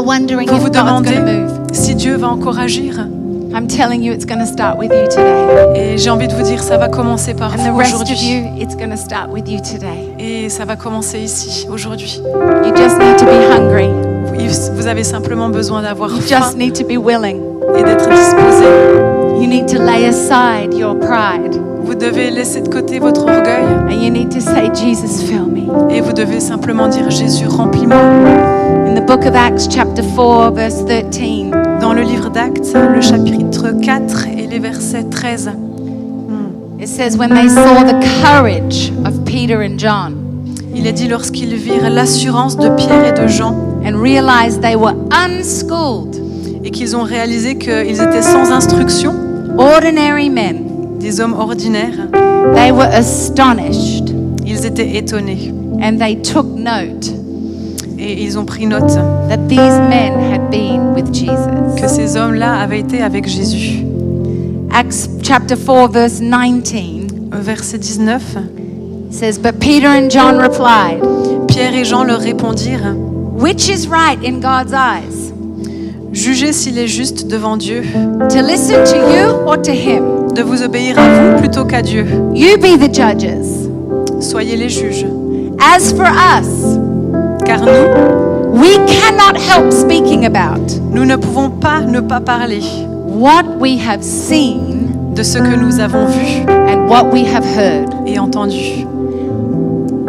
wondering vous if vous God's demandez going to move. si Dieu va encore agir. I'm telling you, it's going to start with you today. Et j'ai envie de vous dire, ça va commencer par And the vous rest of aujourd'hui. you, it's going to start with you today. Et ça va commencer ici, aujourd'hui. You just need to be hungry. Vous avez simplement besoin d'avoir You faim just need to be willing. et d'être disposé. You need to lay aside your pride. Vous devez laisser de côté votre orgueil and you need to say, Jesus, fill me. et vous devez simplement dire Jésus, remplis-moi. In the book of Acts, chapter 4, verse 13, Dans le livre d'Actes, le chapitre 4 et les versets 13, it says, when they saw the courage of Peter and John il est dit lorsqu'ils virent l'assurance de Pierre et de Jean and realized they were unschooled, et qu'ils ont réalisé qu'ils étaient sans instruction, ordinary men, des hommes ordinaires, they were astonished ils étaient étonnés and they took note et ils ont pris note that these men had been with Jesus. que ces hommes-là avaient été avec Jésus. Acts chapter 4, verse 19 Verset 19, says, but Peter and John replied, Pierre et Jean leur répondirent, which is right in God's eyes, jugez s'il est juste devant Dieu to listen to you or to him? de vous obéir à vous plutôt qu'à Dieu. You be the judges. Soyez les juges. As for us, Car nous, we cannot help speaking about nous ne pouvons pas ne pas parler what we have seen de ce que nous avons vu and what we have heard. et entendu.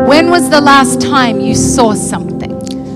When was the last time you saw something?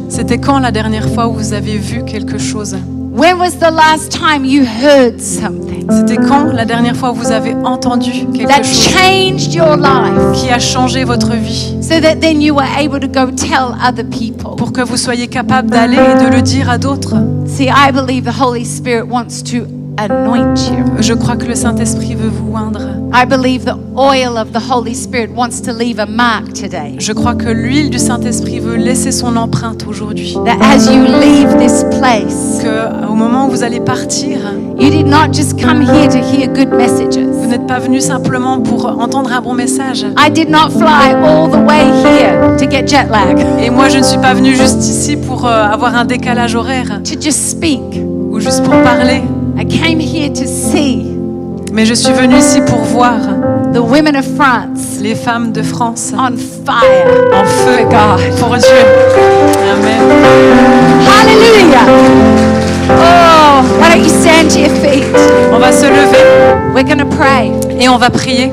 C'était quand la dernière fois où vous avez vu quelque chose? When was the last time you heard something C'était quand la dernière fois où vous avez entendu quelque that chose changed your life qui a changé votre vie so that then you were able to go tell other people? pour que vous soyez capable d'aller et de le dire à d'autres? See, I believe the Holy Spirit wants to anoint you. Je crois que le Saint-Esprit veut vous oindre. I believe the oil of the Holy Spirit wants to leave a mark today. Je crois que l'huile du Saint-Esprit veut laisser son empreinte aujourd'hui. That as you leave this place, Que au moment où vous allez partir, you did not just come here to hear good vous messages. n'êtes pas venu simplement pour entendre un bon message. I did not fly all the way here to get jet lag, Et moi, je ne suis pas venue juste ici pour avoir un décalage horaire to just speak. ou juste pour parler. I came here to see Mais je suis venue ici pour voir the women of France les femmes de France on fire. en feu pour Dieu. Amen. Hallelujah. Oh, why don't you stand to your feet? On va se lever We're going to pray. et on va prier.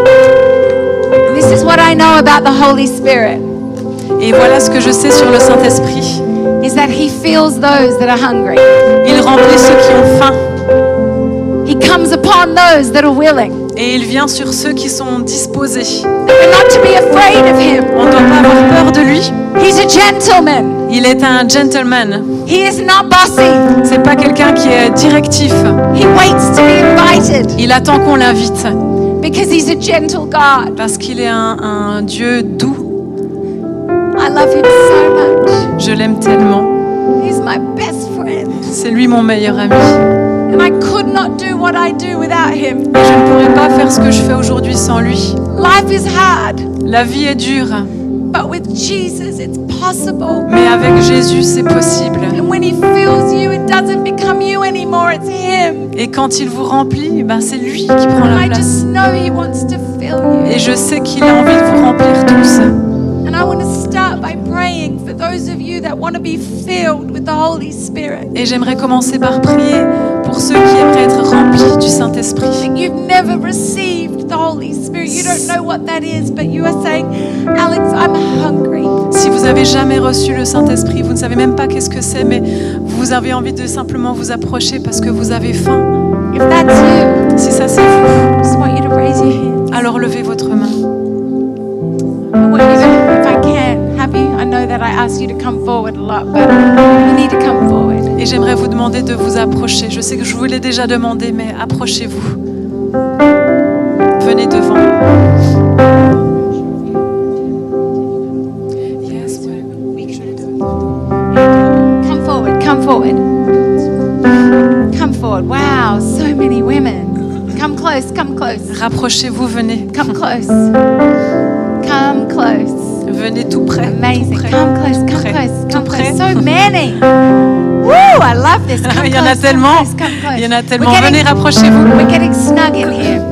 And this is what I know about the Holy Spirit, Et voilà ce que je sais sur le Saint-Esprit. is that he feels those that are hungry. Il remplit ceux qui ont faim He comes upon those that are willing. et il vient sur ceux qui sont disposés. That we're not to be afraid of him. On ne doit pas avoir peur de lui. He's a gentleman. Il est un gentleman. He is not bossy. C'est pas quelqu'un qui est directif. He waits to be invited Il attend qu'on l'invite because he's a gentle God. parce qu'il est un Dieu doux. I love him so much. Je l'aime tellement. He's my best friend. C'est lui mon meilleur ami. And I could not do what I do without him. Et je ne pourrais pas faire ce que je fais aujourd'hui sans lui. Life is hard, La vie est dure, but with Jesus it's possible. mais avec Jésus, c'est possible. And when he fills you, it doesn't become you anymore, it's him. Et quand il vous remplit, ben c'est lui qui prend la I place. just know he wants to fill you. Et je sais qu'il a envie de vous remplir tous. And I want to start by praying for those of you that want to be filled with the Holy Spirit. Et j'aimerais commencer par prier pour ceux qui aimeraient être remplis du Saint-Esprit. That you've never received the Holy Spirit. You don't know what that is, but you are saying, Alex, I'm hungry. Si vous n'avez jamais reçu le Saint-Esprit, vous ne savez même pas qu'est-ce que c'est, mais vous avez envie de simplement vous approcher parce que vous avez faim. If that's you, Si ça c'est vous, I just want you to raise your hand. alors levez votre main. I want you to, if I can, have you? I know that I ask you to come forward a lot, but you need to come forward. Et j'aimerais vous demander de vous approcher. Je sais que je vous l'ai déjà demandé, mais approchez-vous. Venez devant. Yes, ouais. Come forward, come forward. Come forward. Wow, so many women. Come close, come close. Rapprochez-vous, venez. Come close. Come close. Venez tout près. Amazing. Tout près. Come close, Tout come près. close, Tout come près. close. So many. Woo, I love this. Come Il y en a close, tellement. Come close, come close. Il y en a tellement. We're getting- Venez, rapprochez-vous. We're getting snug in here.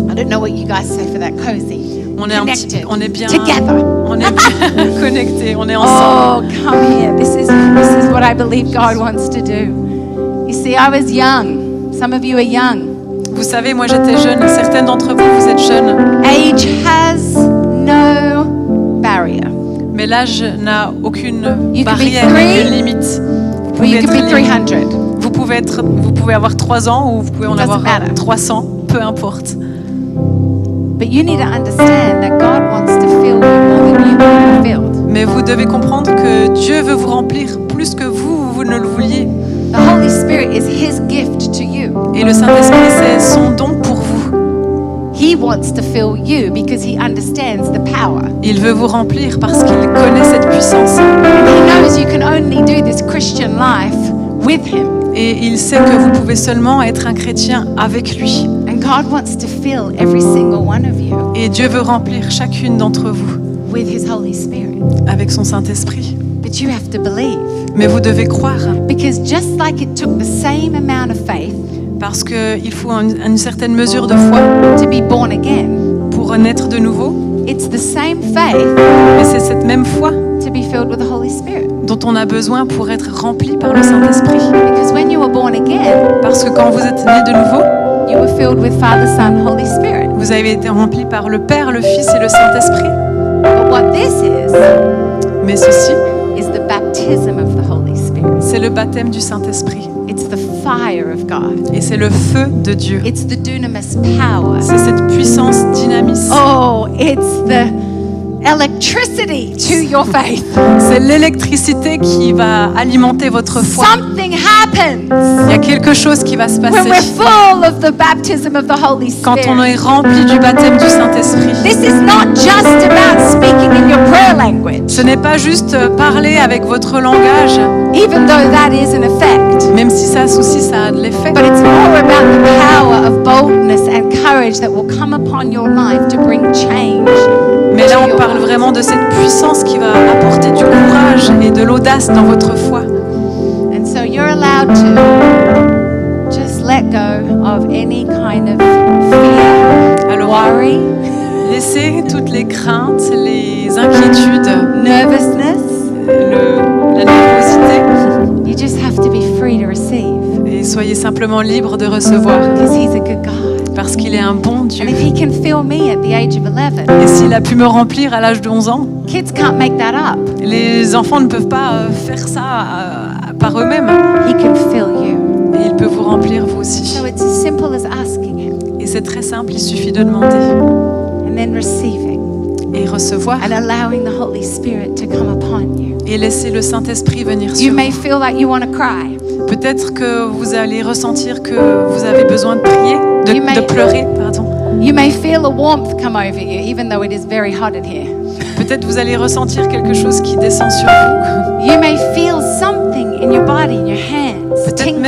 I don't know what you guys say for that. Cozy. On est un petit, Connected. on est bien, Together. on est bien connectés. On est ensemble. Oh, come here. This is what I believe God wants to do. You see, I was young. Some of you are young. Vous savez, moi j'étais jeune, certaines d'entre vous, vous êtes jeunes, Age has no barrier. mais l'âge n'a aucune You could be barrière, three, aucune limite. Or you could be être libre. 300. Vous pouvez avoir 3 ans ou vous pouvez en Doesn't avoir matter. 300, peu importe. But you need to understand that God wants to fill you more than you want to be filled. Mais vous devez comprendre que Dieu veut vous remplir plus que vous ne le vouliez. The Holy Spirit is His gift to you. Et le Saint-Esprit, c'est son don pour vous. He wants to fill you because He understands the power. Il veut vous remplir parce qu'il connaît cette puissance. And He knows you can only do this Christian life with Him. Et il sait que vous pouvez seulement être un chrétien avec lui. And God wants to fill every single one of you Et Dieu veut remplir chacune d'entre vous with His Holy Spirit. avec son Saint-Esprit. But you have to believe. Mais vous devez croire, Because just like it took the same amount of faith parce qu'il faut une certaine mesure de foi to be born again, pour naître de nouveau. it's the same faith Mais c'est cette même foi to be filled with the Holy Spirit. dont on a besoin pour être rempli par le Saint-Esprit. Because when you were born again, Parce que quand vous êtes né de nouveau, you were filled with Father, Son, Holy Spirit. vous avez été rempli par le Père, le Fils et le Saint-Esprit. But what this Mais ceci, is the baptism of the Holy Spirit. c'est le baptême du Saint-Esprit. It's the fire of God. Et c'est le feu de Dieu. It's the dunamis power. C'est cette puissance dynamisme. Oh, it's the electricity to your faith. C'est l'électricité qui va alimenter votre foi. Something happens Il y a quelque chose qui va se when passer we're full of the baptism of the Holy quand on Spirit. est rempli du baptême du Saint-Esprit. This is not just about speaking in your prayer language, Ce n'est pas juste parler avec votre langage, even though that is an effect. même si ça aussi ça a de l'effet. But it's more about the power of boldness and courage that will come upon your life to bring change. Mais là, to on your parle life. vraiment de cette puissance qui va apporter du courage et de l'audace dans votre foi. And so you're allowed to just let go of any kind of fear, Alors, worry, laissez toutes les craintes, les inquiétudes, nervousness. la nervosité You just have to be free to receive et soyez simplement libres de recevoir because He's a good God. parce qu'il est un bon Dieu. And if He can fill me at the age of 11, Et s'il a pu me remplir à l'âge de 11 ans, kids can't make that up. les enfants ne peuvent pas faire ça par eux-mêmes. He can fill you. Et il peut vous remplir vous aussi. So it's as simple as asking Him Et c'est très simple, il suffit de demander and then receiving et recevoir and allowing the Holy Spirit to come upon you. et laisser le Saint-Esprit venir You sur may vous. feel like you want to cry. Peut-être que vous allez ressentir que vous avez besoin de prier, You may- de pleurer, pardon. You may feel a warmth come over you, even though it is very hot in here. Peut-être vous allez ressentir quelque chose qui descend sur vous. You may feel something in your body, in your hands, Peut-être tingling.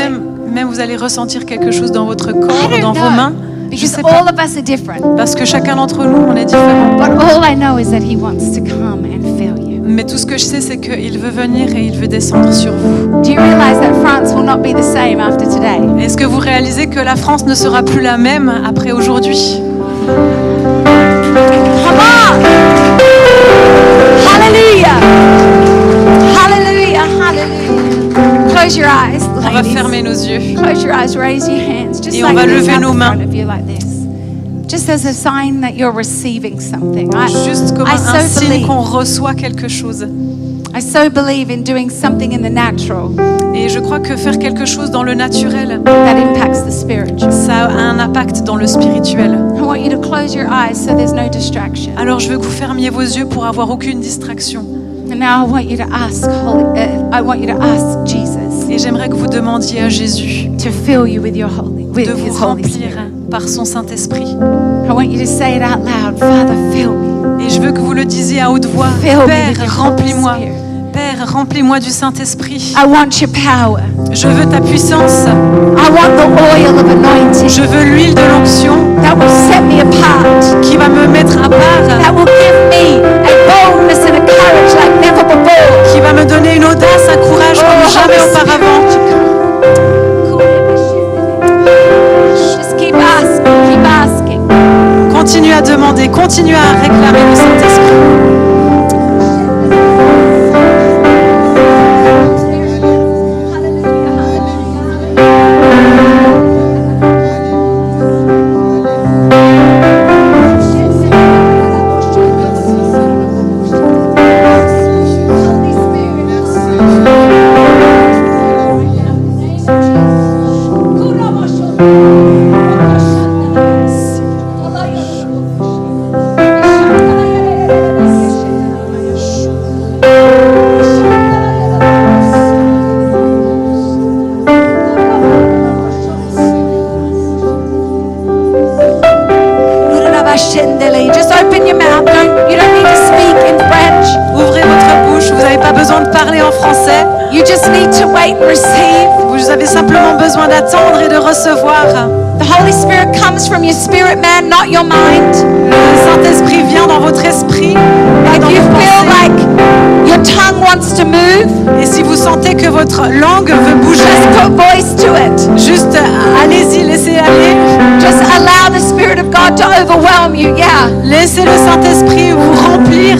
même vous allez ressentir quelque chose dans votre I corps, don't dans vos mains. know, Je because sais pas. all of us are different. Parce que chacun d'entre nous, on est différent. But all I know is that He wants to come and fill you. Mais tout ce que je sais, c'est qu'il veut venir et il veut descendre sur vous. Do you realize that France will not be the same after today? Est-ce que vous réalisez que la France ne sera plus la même après aujourd'hui? Come on! Hallelujah! Hallelujah! Hallelujah! Close your eyes, On va ladies. fermer nos yeux. Close your eyes, raise your hands, just Et like on va this lever up nos in mains. front of you, like this. Just as a sign that you're receiving something. Juste comme I un so signe believe. qu'on reçoit quelque chose. I so believe in doing something in the natural Et je crois que faire quelque chose dans le naturel, that impacts the spiritual. ça a un impact dans le spirituel. I want you to close your eyes so there's no distraction. Alors je veux que vous fermiez vos yeux pour avoir aucune distraction. And now I want you to ask Jesus Et j'aimerais que vous demandiez à Jésus to fill you with your holy, with de vous His Holy remplir Spirit. par son Saint-Esprit. I want you to say it out loud. Father, fill me. Et je veux que vous le disiez à haute voix. Fill me with Père, your Holy remplis-moi. Spirit. Père, remplis-moi du Saint-Esprit. I want your power. Je veux ta puissance. I want the oil of anointing Je veux l'huile de l'onction that will set me apart. qui va me mettre à part, That will give me a boldness and a courage like never before. qui va me donner une audace, un courage comme jamais Holy auparavant. Just keep asking, keep asking. Continue à demander, continue à réclamer le Saint-Esprit. Just open your mouth. You don't need to speak in French. Ouvrez votre bouche, vous n'avez pas besoin de parler en français. You just need to wait and receive. Vous avez simplement besoin d'attendre et de recevoir. The Holy Spirit comes from your spirit man, not your mind. Le Saint-Esprit vient dans votre esprit. If dans you vos feel pensées. like your tongue wants to move, Et si vous sentez que votre langue veut bouger, just put voice to it. juste allez-y, laissez aller. Just allow the Spirit of God to overwhelm you. Yeah. Laissez le Saint-Esprit vous remplir.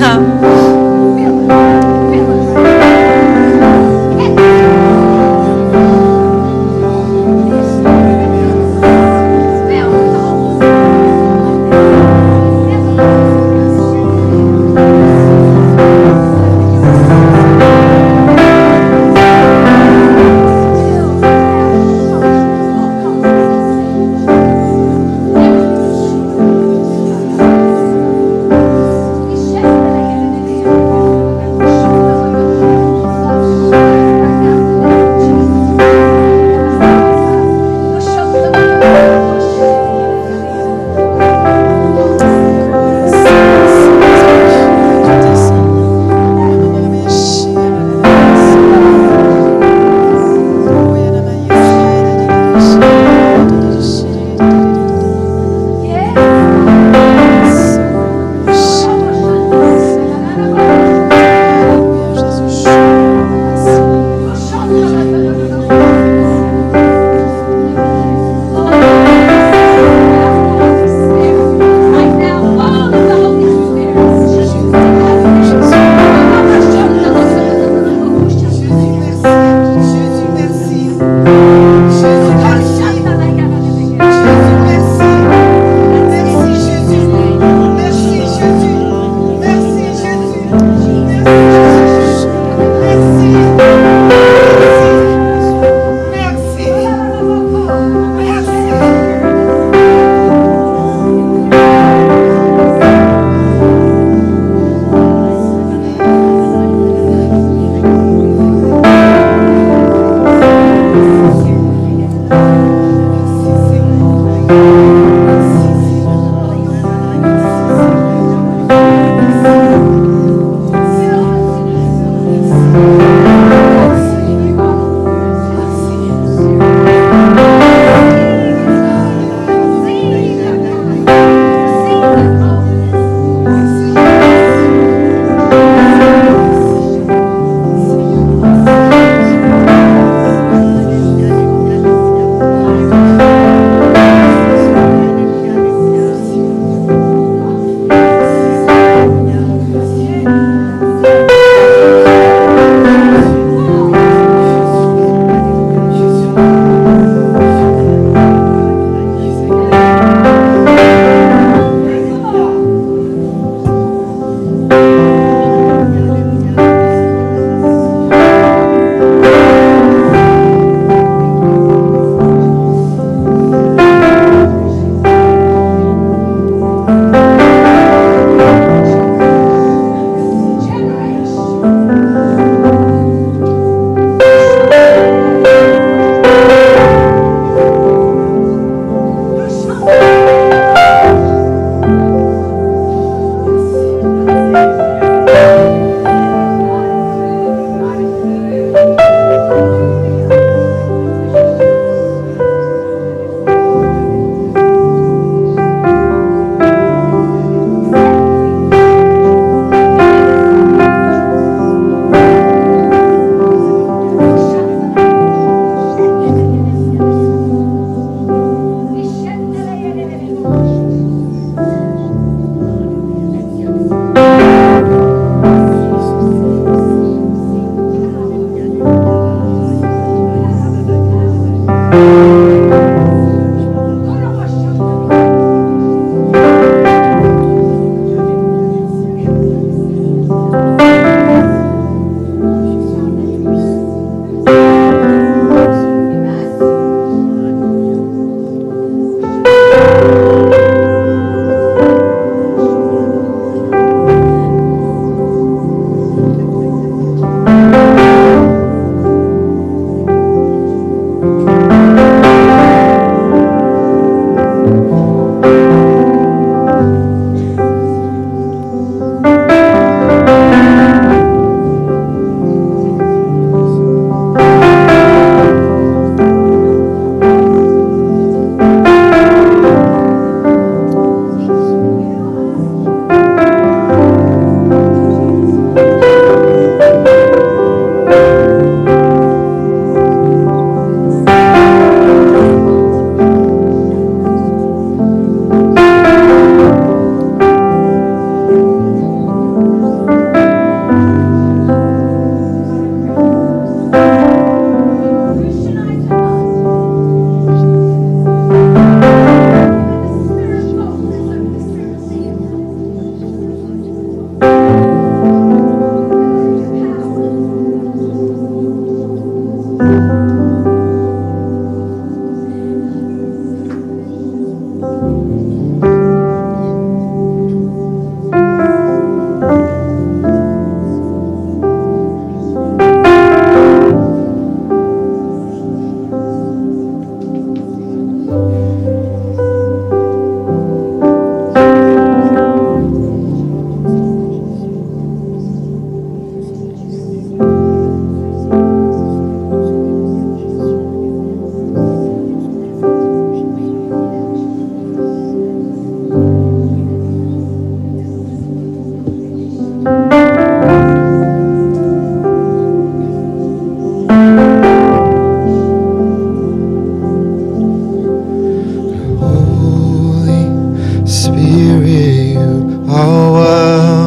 you are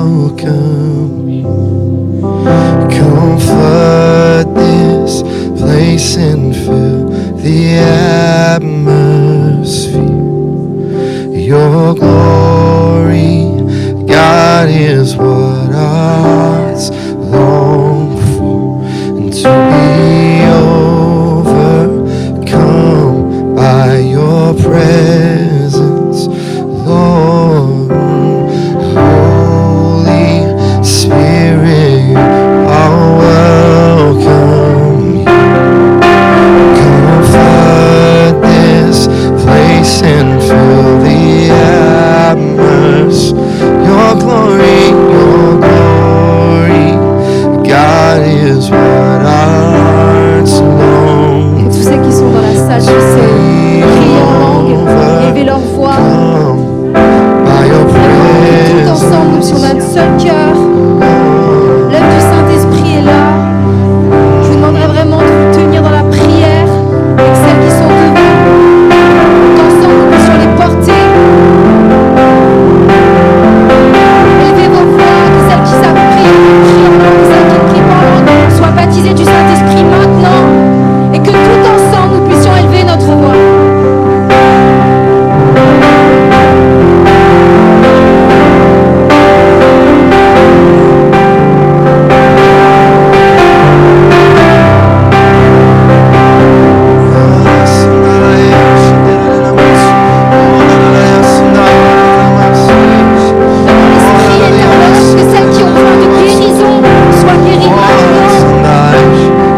welcome here. Come flood this place and fill the atmosphere. Your glory, God, is what our hearts long for, and to be overcome by your presence, Lord. Holy Spirit, you are welcome here. Come flood this place and fill the atmosphere. Your glory, God, is what our hearts long. Et tous ceux qui sont dans la salle puissent crier en langue, élever leur voix. By your Tout presence, ensemble, comme si on a un seul cœur. L'œuvre du Saint-Esprit est là. Je vous demanderai vraiment de vous tenir dans la prière avec celles qui sont devant. Tout ensemble, nous puissions les porter. Élevez vos voix, que celles qui savent prier, prient en langue, que celles qui ne prient pas en langue soient baptisées du Saint-Esprit maintenant. Et que tout ensemble, nous puissions élever notre voix. L'Esprit est à l'œuvre, que celles qui ont besoin de guérison soient guéries maintenant.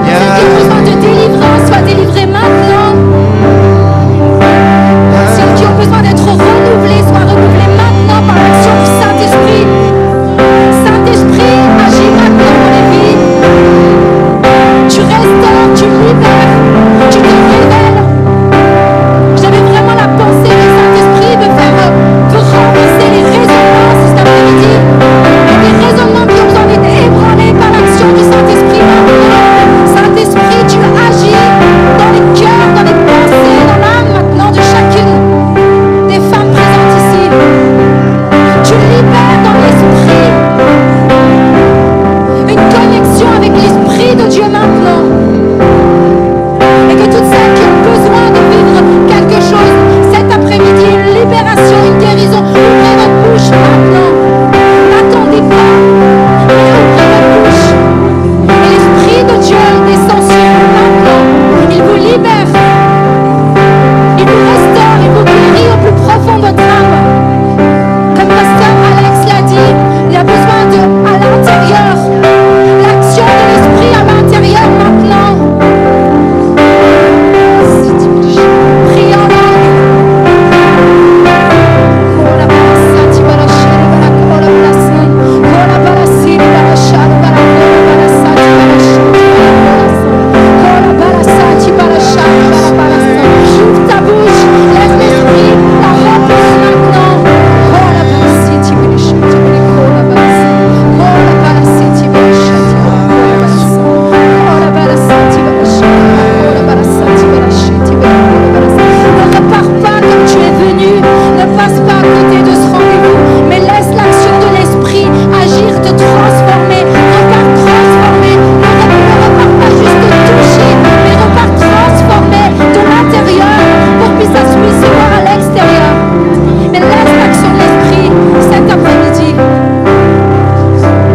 Celles qui ont besoin de délivrance soient délivrées maintenant. Celles qui ont besoin d'être renouvelées soient renouvelées maintenant par l'action du Saint-Esprit. Saint-Esprit, agis maintenant dans les vies. Tu restaures, tu libères, tu te révèles. J'avais vraiment la pensée du Saint-Esprit de renverser les raisonnements cet après-midi. Il y a des raisonnements qui ont besoin d'être ébranlés par l'action du Saint-Esprit maintenant. Saint-Esprit, tu agis dans les cœurs, dans les pensées, dans l'âme maintenant de chacune des femmes présentes ici. Tu libères dans l'esprit une connexion avec l'Esprit de Dieu maintenant. Et que toutes celles qui ont besoin de vivre quelque chose cet après-midi, une libération, une guérison, ouvrez votre bouche maintenant. N'attendez pas, mais ouvrez votre bouche. Et l'Esprit de Dieu descend sur vous maintenant. Il vous libère. Il vous restaure, il vous guérit au plus profond de votre âme. Comme Pasteur Alex l'a dit, il y a besoin à l'intérieur, l'action de l'Esprit à l'intérieur maintenant. Priez en langue. Kola barasati barashiri barakola barasai. Kola barasiri barashari barakola barasati barashiri barakola. Kola barasati barashari barabarasai. Ouvre ta bouche, laisse l'esprit la remplir maintenant. Kola barasiti barashati barakola barasai. Kola barasiti barashati barakola barasai. Kola barasati barashari barakola barasati barashiti barakola barasai. Ne repars pas comme tu es venu, ne passe pas à côté de ce rendez-vous, mais laisse l'action de l'Esprit agir, te transformer, repars transformé, ne repars pas juste touché, mais repars transformé de l'intérieur pour que ça se recevoir à l'extérieur. Mais laisse l'action de l'Esprit cet après-midi.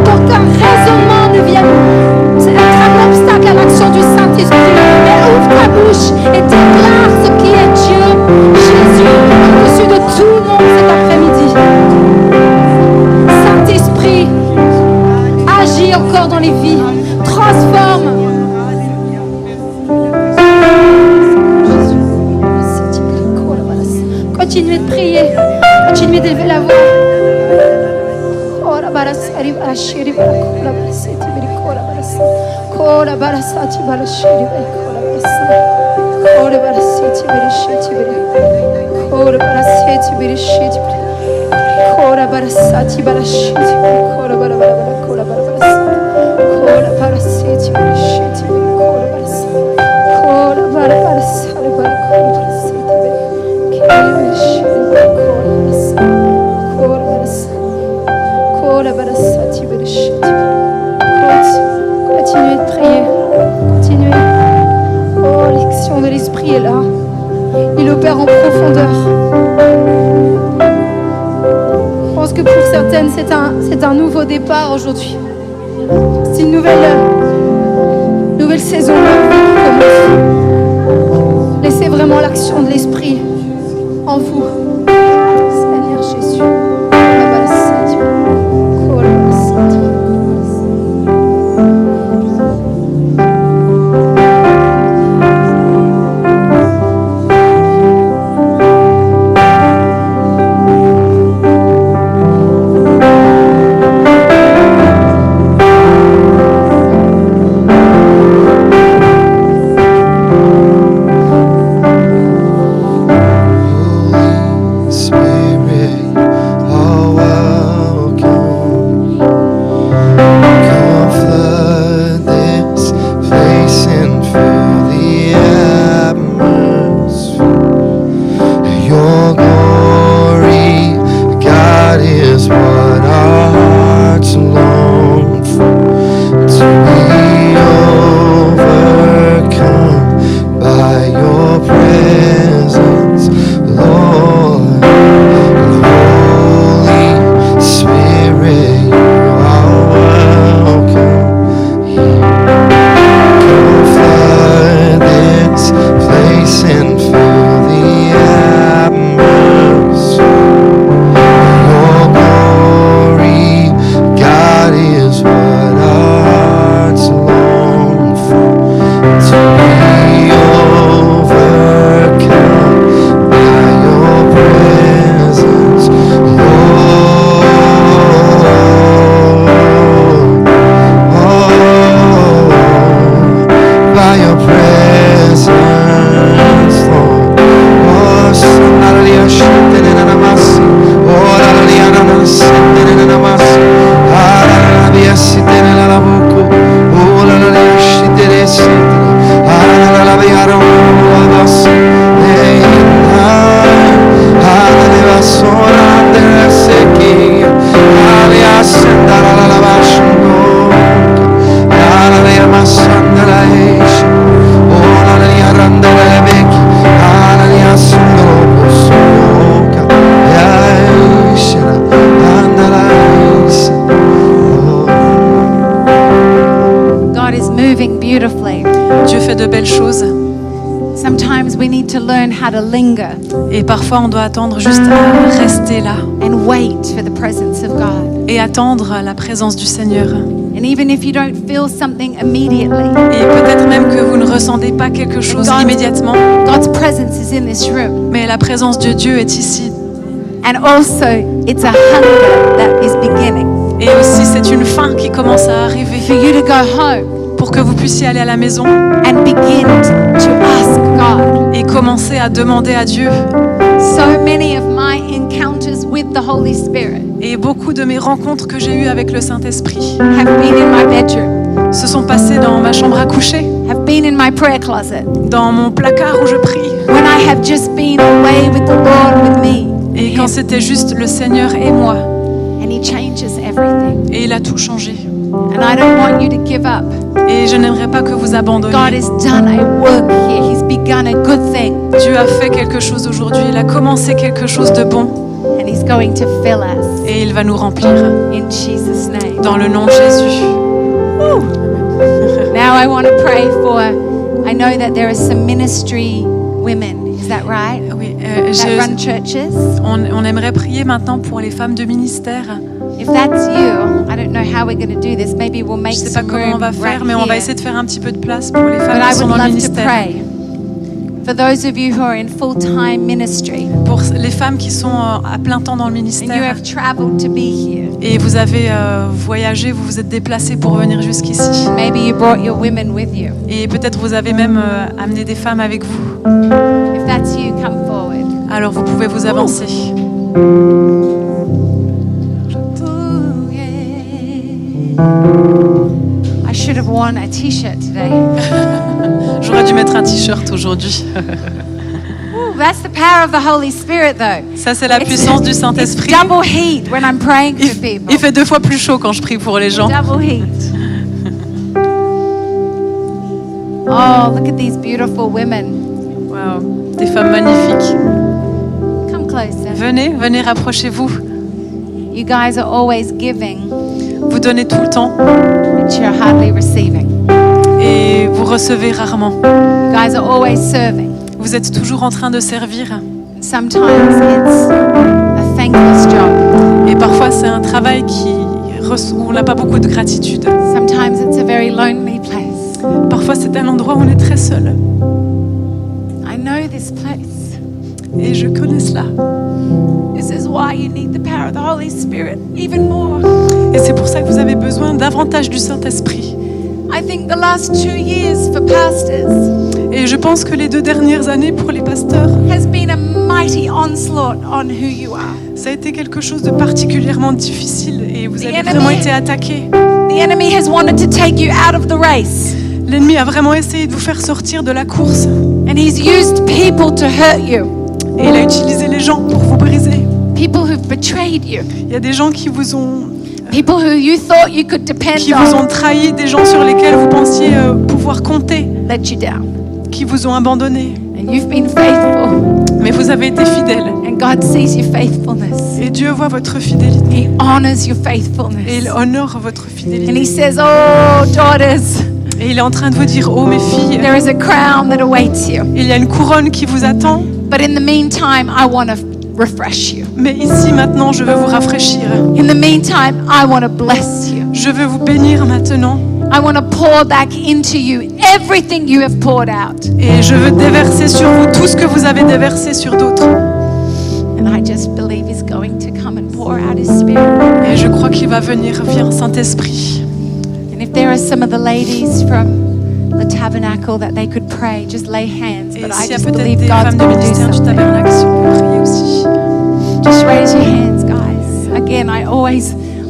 Qu'aucun raisonnement ne vienne être un obstacle à l'action du Saint-Esprit. Mais ouvre ta bouche et déclare ce qui est Dieu, Jésus, au-dessus de tout le monde cet après-midi. Saint-Esprit, agis encore dans les vies, transforme. Continuez de prier, continuez d'élever la voix. Kola barasari barashiri barakola barasati barikola barasati. Kola barasati barashiri barikola barasati. Kola barasati barashiti barikola. Kola barasati barashiti barikola. Kola barasati barashiti barikola barabara kola barasati. Kola barasati barashiti barikola barasati. Kola barasari barikola barasati barikola. Kola barashiri barikola barasati. Kola barasati. Continuez de prier. Continuez. Oh, l'action de l'Esprit est là. Il opère en profondeur. Je pense que pour certaines, c'est un nouveau départ aujourd'hui. C'est une nouvelle saison qui commence. Laissez vraiment l'action de l'Esprit en vous. Seigneur Jésus. How to linger Et parfois, on doit attendre juste à rester là and wait for the presence of God. et attendre la présence du Seigneur. And even if you don't feel something immediately, Et peut-être même que vous ne ressentez pas quelque chose immédiatement, God's presence is in this room. mais la présence de Dieu est ici. And also, it's a hunger that is beginning Et aussi, c'est une faim qui commence à arriver for you to go home pour que vous puissiez aller à la maison and begin to ask God. et commencer à demander à Dieu. So many of my encounters with the Holy Spirit Et beaucoup de mes rencontres que j'ai eues avec le Saint-Esprit have been in my bedroom, se sont passées dans ma chambre à coucher, have been in my prayer closet, dans mon placard où je prie. when I have just been away with the Lord with me. Et quand c'était juste le Seigneur et moi. And He changes everything. Et il a tout changé. And I don't want you to give up. Et je n'aimerais pas que vous abandonniez. God has done a work here. He's begun a good thing. Dieu a fait quelque chose aujourd'hui. Il a commencé quelque chose de bon. And He's going to fill us. Et il va nous remplir. In Jesus' name. Dans le nom de Jésus. Now I want to pray for, I know that there are some ministry women. Is that right? Oui, That run churches. on aimerait prier maintenant pour les femmes de ministère. If that's you, I don't know how we're going to do this. Maybe we'll make Je ne sais pas some comment on room va faire, right mais on va here. essayer de faire un petit peu de place pour les But femmes I qui sont would dans le love to ministère. pray for those of you who are in full-time ministry Pour les femmes qui sont à plein temps dans le and you ministère. have traveled to be here. Et vous avez voyagé, vous vous êtes déplacés pour venir jusqu'ici. Maybe you brought your women with you. Et peut-être vous avez même amené des femmes avec vous. If that's you, come forward. Alors vous pouvez vous avancer. Ooh, yeah. I should have worn a t-shirt today. J'aurais dû mettre un t-shirt aujourd'hui. That's the power of the Holy Spirit, though. Ça, c'est la puissance du Saint-Esprit. It's double heat when I'm praying for people. Il fait 2 fois plus chaud quand je prie pour les gens. Double heat. Oh, look at these beautiful women. Wow, des femmes magnifiques. Come closer. Venez, rapprochez-vous. You guys are always giving, Vous donnez tout le temps but you're hardly receiving. et vous recevez rarement. You guys are always serving. Vous êtes toujours en train de servir. Sometimes it's a thankless job. Et parfois, c'est un travail où on n'a pas beaucoup de gratitude. Sometimes it's a very lonely place. Parfois, c'est un endroit où on est très seul. I know this place. Et je connais cela. This is why you need the power of the Holy Spirit even more. Et c'est pour ça que vous avez besoin davantage du Saint-Esprit. I think the last 2 years for pastors Et je pense que les 2 dernières années pour les pasteurs, has been a mighty onslaught on who you are. ça a été quelque chose de particulièrement difficile et vous avez enemy- vraiment été attaqués. The enemy has wanted to take you out of the race, L'ennemi a vraiment essayé de vous faire sortir de la course. and he's used people to hurt you, Et il a utilisé les gens pour vous briser. people who've betrayed you, Il y a des gens qui vous ont people who you thought you could depend on, trahi, des gens sur lesquels vous pensiez pouvoir compter, let you down. qui vous ont abandonné. And you've been faithful, Mais vous avez été fidèles. and God sees your faithfulness. Et Dieu voit votre fidélité. He honors your Et faithfulness. il honore votre And fidélité. he says, oh, daughters, Et il est en train de vous dire, oh mes filles, there is a crown that awaits you. il y a une couronne qui vous attend. But in the meantime, I want to refresh you. Mais ici, maintenant, je veux vous rafraîchir. In the meantime, I want to bless you. Je veux vous bénir maintenant. I want to pour back into you everything you have poured out. Et je veux déverser sur vous tout ce que vous avez déversé sur d'autres. And I just believe He's going to come and pour out His Spirit. Et je crois qu'il va venir. Viens, Saint-Esprit. And if there are some of the ladies from the tabernacle that they could pray, just lay hands. Et But I s'il y a just peut-être believe des God's femmes de going to do ministère du something. tabernacle, si vous pouvez prier aussi. Just raise your hands, guys. Again,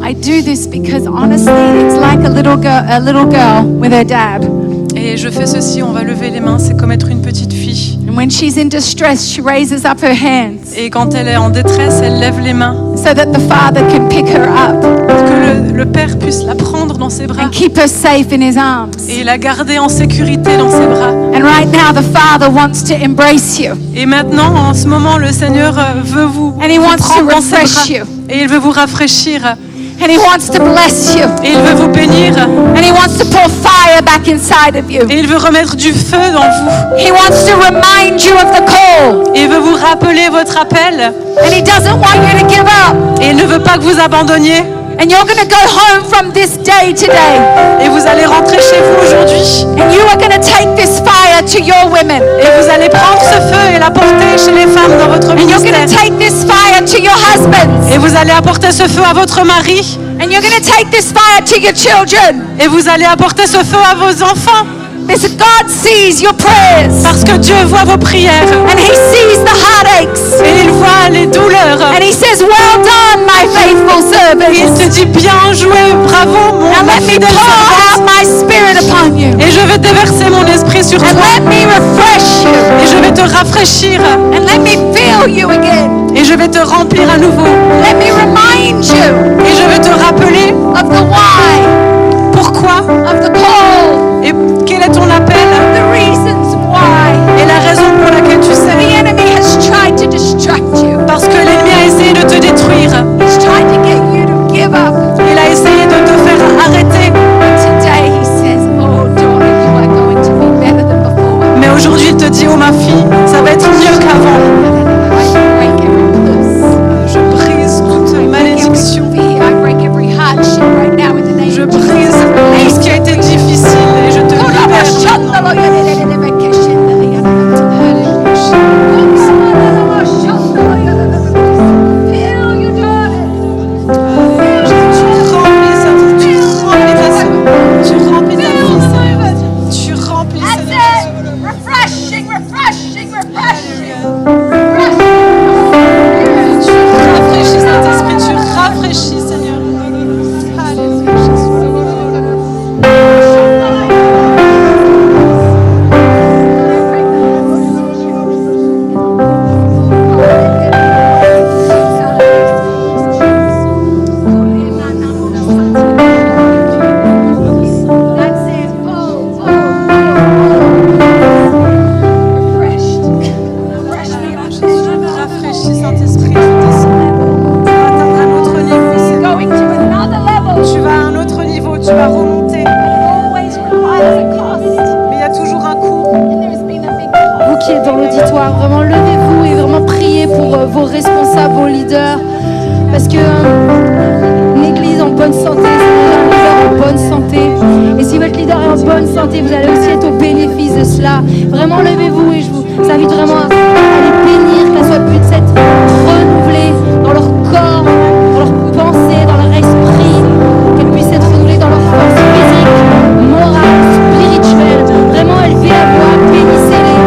I do this because honestly, it's like a little girl with her dad. Et je fais ceci, on va lever les mains, c'est comme être une petite fille. And when she's in distress, she raises up her hands Et quand elle est en détresse, elle lève les mains so that the father can pick her up pour que le Père puisse la prendre dans ses bras and keep her safe in his arms. et la garder en sécurité dans ses bras. And right now, the father wants to embrace you. Et maintenant, en ce moment, le Seigneur veut vous And he wants to prendre dans ses refresh bras you. et il veut vous rafraîchir And he wants to bless you. et il veut vous bénir And he wants to pour fire back inside of you. et il veut remettre du feu dans vous He wants to remind you of the call. et il veut vous rappeler votre appel And he doesn't want you to give up. et il ne veut pas que vous abandonniez And you're going to go home from this day today. et vous allez rentrer chez vous aujourd'hui And you are going to take this fire to your women. et vous allez prendre ce feu et l'apporter chez les femmes dans votre And you're going to ministère take this fire to your husbands. et vous allez apporter ce feu à votre mari And you're going to take this fire to your children. et vous allez apporter ce feu à vos enfants Because God sees your prayers. parce que Dieu voit vos prières And he sees the heartaches. et il voit les douleurs. And he says, well done, my faithful Et il servant. te dit bien joué, bravo Now ma let me fidèle pour out servante. my spirit upon you. Et je vais déverser mon esprit sur And toi let me refresh you. et je vais te rafraîchir And let me fill you again. et je vais te remplir à nouveau Let me remind you et je vais te rappeler of the why, pourquoi of the call, et quel est ton appel the reasons why. et la raison pour laquelle tu The sais. enemy has tried to distract you. Parce que l'ennemi a essayé de te détruire, He's tried to get you to give up. il a essayé de te faire arrêter, But today he says, oh daughter, you are going to be better than before. mais aujourd'hui il te dit oh ma fille, ça va être mieux qu'avant. I break every curse. Je brise toute malédiction invite vraiment à les bénir, qu'elles soient puissent être renouvelées dans leur corps, dans leur pensée, dans leur esprit, qu'elles puissent être renouvelées dans leur force physique, morale, spirituelle. Vraiment élevées à voix, bénissez-les.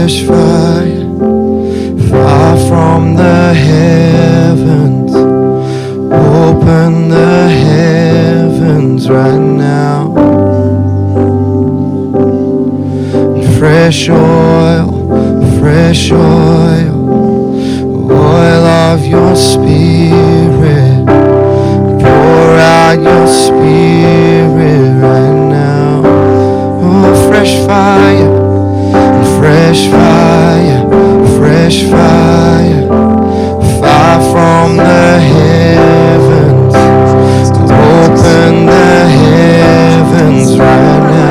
fresh fire, fire from the heavens. Open the heavens right now. Fresh oil, oil of your spirit. Pour out your spirit right now. Oh, fresh fire, fresh fire, fresh fire, fire from the heavens. Open the heavens right now.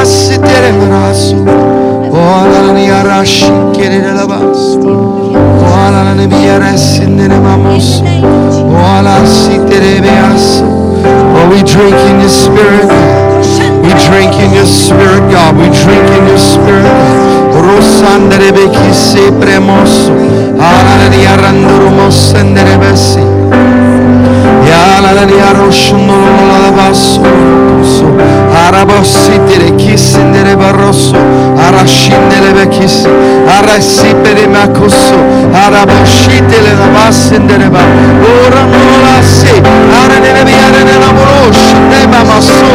sitere maraso. Ola ni arashi kere la bas. Ola ni biares nene mamos. Ola sitere beas. Oh, we drink in your spirit. We drink in your spirit, God. We drink in your spirit. Rosandere beki se premoso. Ala ni aranduro mosendere besi. Yala ni aroshono la basso. Arabositere kisindere barroso. Arashindere bekisi. Arasipere makoso. Araboshitele la basendere ba. Ora non la se. Ara nelle biare nella moroshi. Neba maso.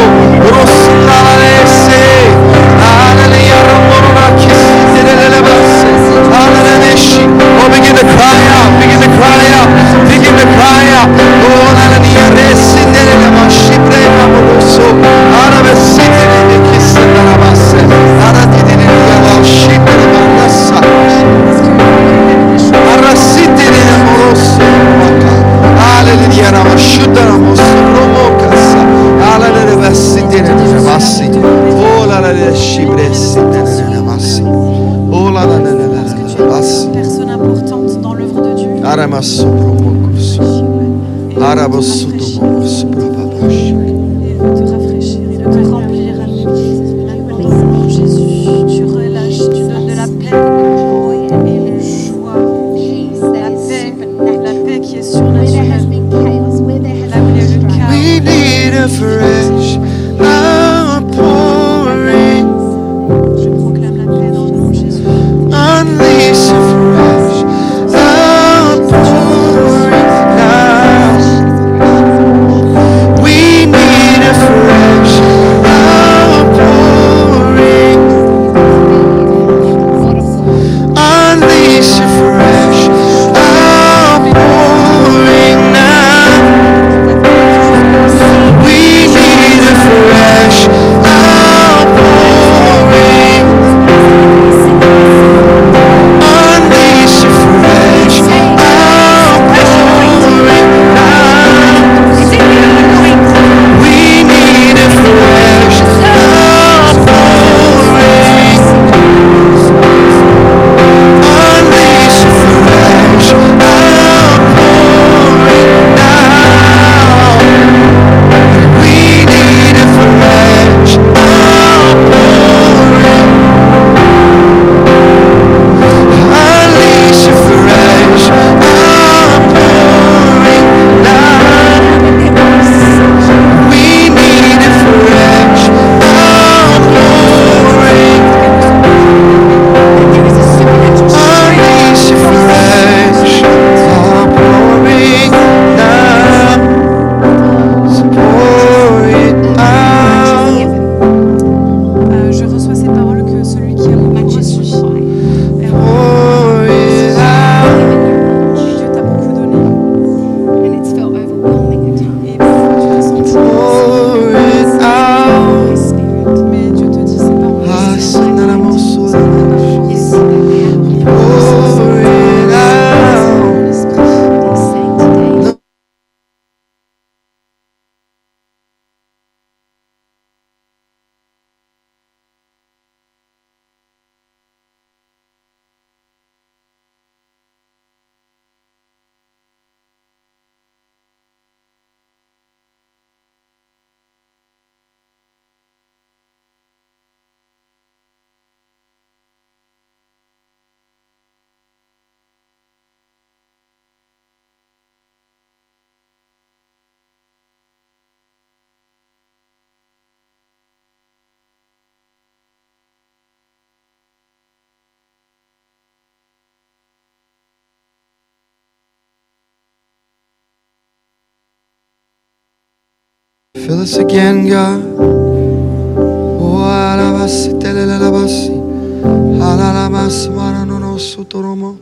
Rosnala le se. Ara le yaramoro la kisindere le basse. Ara le meshi. Oh, begin to cry out. Begin to cry out. Begin to cry out. Oh, la nia resindere la mashi prema moroso. Ara besindere le kisindere la basse. Ara ti dire la mashi prema nassa. Arrasitene amoroso waka. Alleluia ramashuta ramoso promokasa. Alleluia basitene ramasi. Oh la la la shibresi ramasi. Oh la la la la la basi. Personne importante dans l'œuvre de Dieu. Aramaso promokos. Arabosu promokos probabash. Il veut te rafraîchir, il veut te remplir avec au nom de Jésus. Tu relâches, tu donnes de la paix et une joie. La paix qui est surnaturelle. Là où il y a le chaos. We need a fresh outpouring. Je proclame la paix dans le nom de Jésus. Unleash a fresh outpouring now. We need a fresh outpouring. Unleash a fresh outpouring now. We need a fresh outpouring. Unleash a fresh outpouring now. We need a fresh outpouring. Unleash a fresh outpouring now. We need a fresh outpouring. Unleash a fresh outpouring now. We need a fresh outpouring. Unleash a fresh outpouring now. So pour it out. Je reçois ces paroles que celui qui a beaucoup reçu. Pour it out. Dieu t'a beaucoup donné. And it's felt overwhelming at times. Et parfois tu t'es senti Pour it out. Spirit. mais Dieu te dit ces paroles. Ah, Sandalamoso. Yes. Pour it out. He's saying today. Fill us again, God. Oh, alabasi, telelelabasi. Alalabasi, maranono, sotoromo.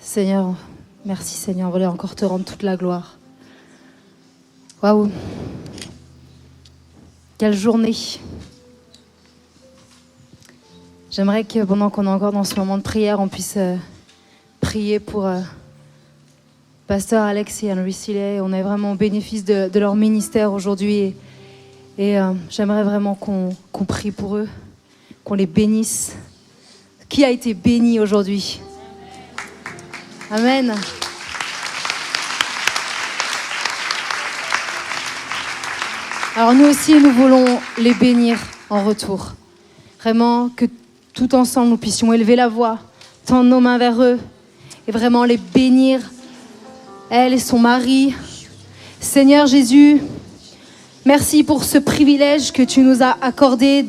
Seigneur, merci Seigneur, on voulait encore te rendre toute la gloire. Waouh! Quelle journée! J'aimerais que pendant qu'on est encore dans ce moment de prière, on puisse prier pour Pasteur Alex et Henry Seeley. On est vraiment au bénéfice de leur ministère aujourd'hui. Et j'aimerais vraiment qu'on prie pour eux, qu'on les bénisse. Qui a été béni aujourd'hui? Amen. Alors nous aussi, nous voulons les bénir en retour. Vraiment, que tout ensemble, nous puissions élever la voix, tendre nos mains vers eux et vraiment les bénir, elle et son mari. Seigneur Jésus, merci pour ce privilège que tu nous as accordé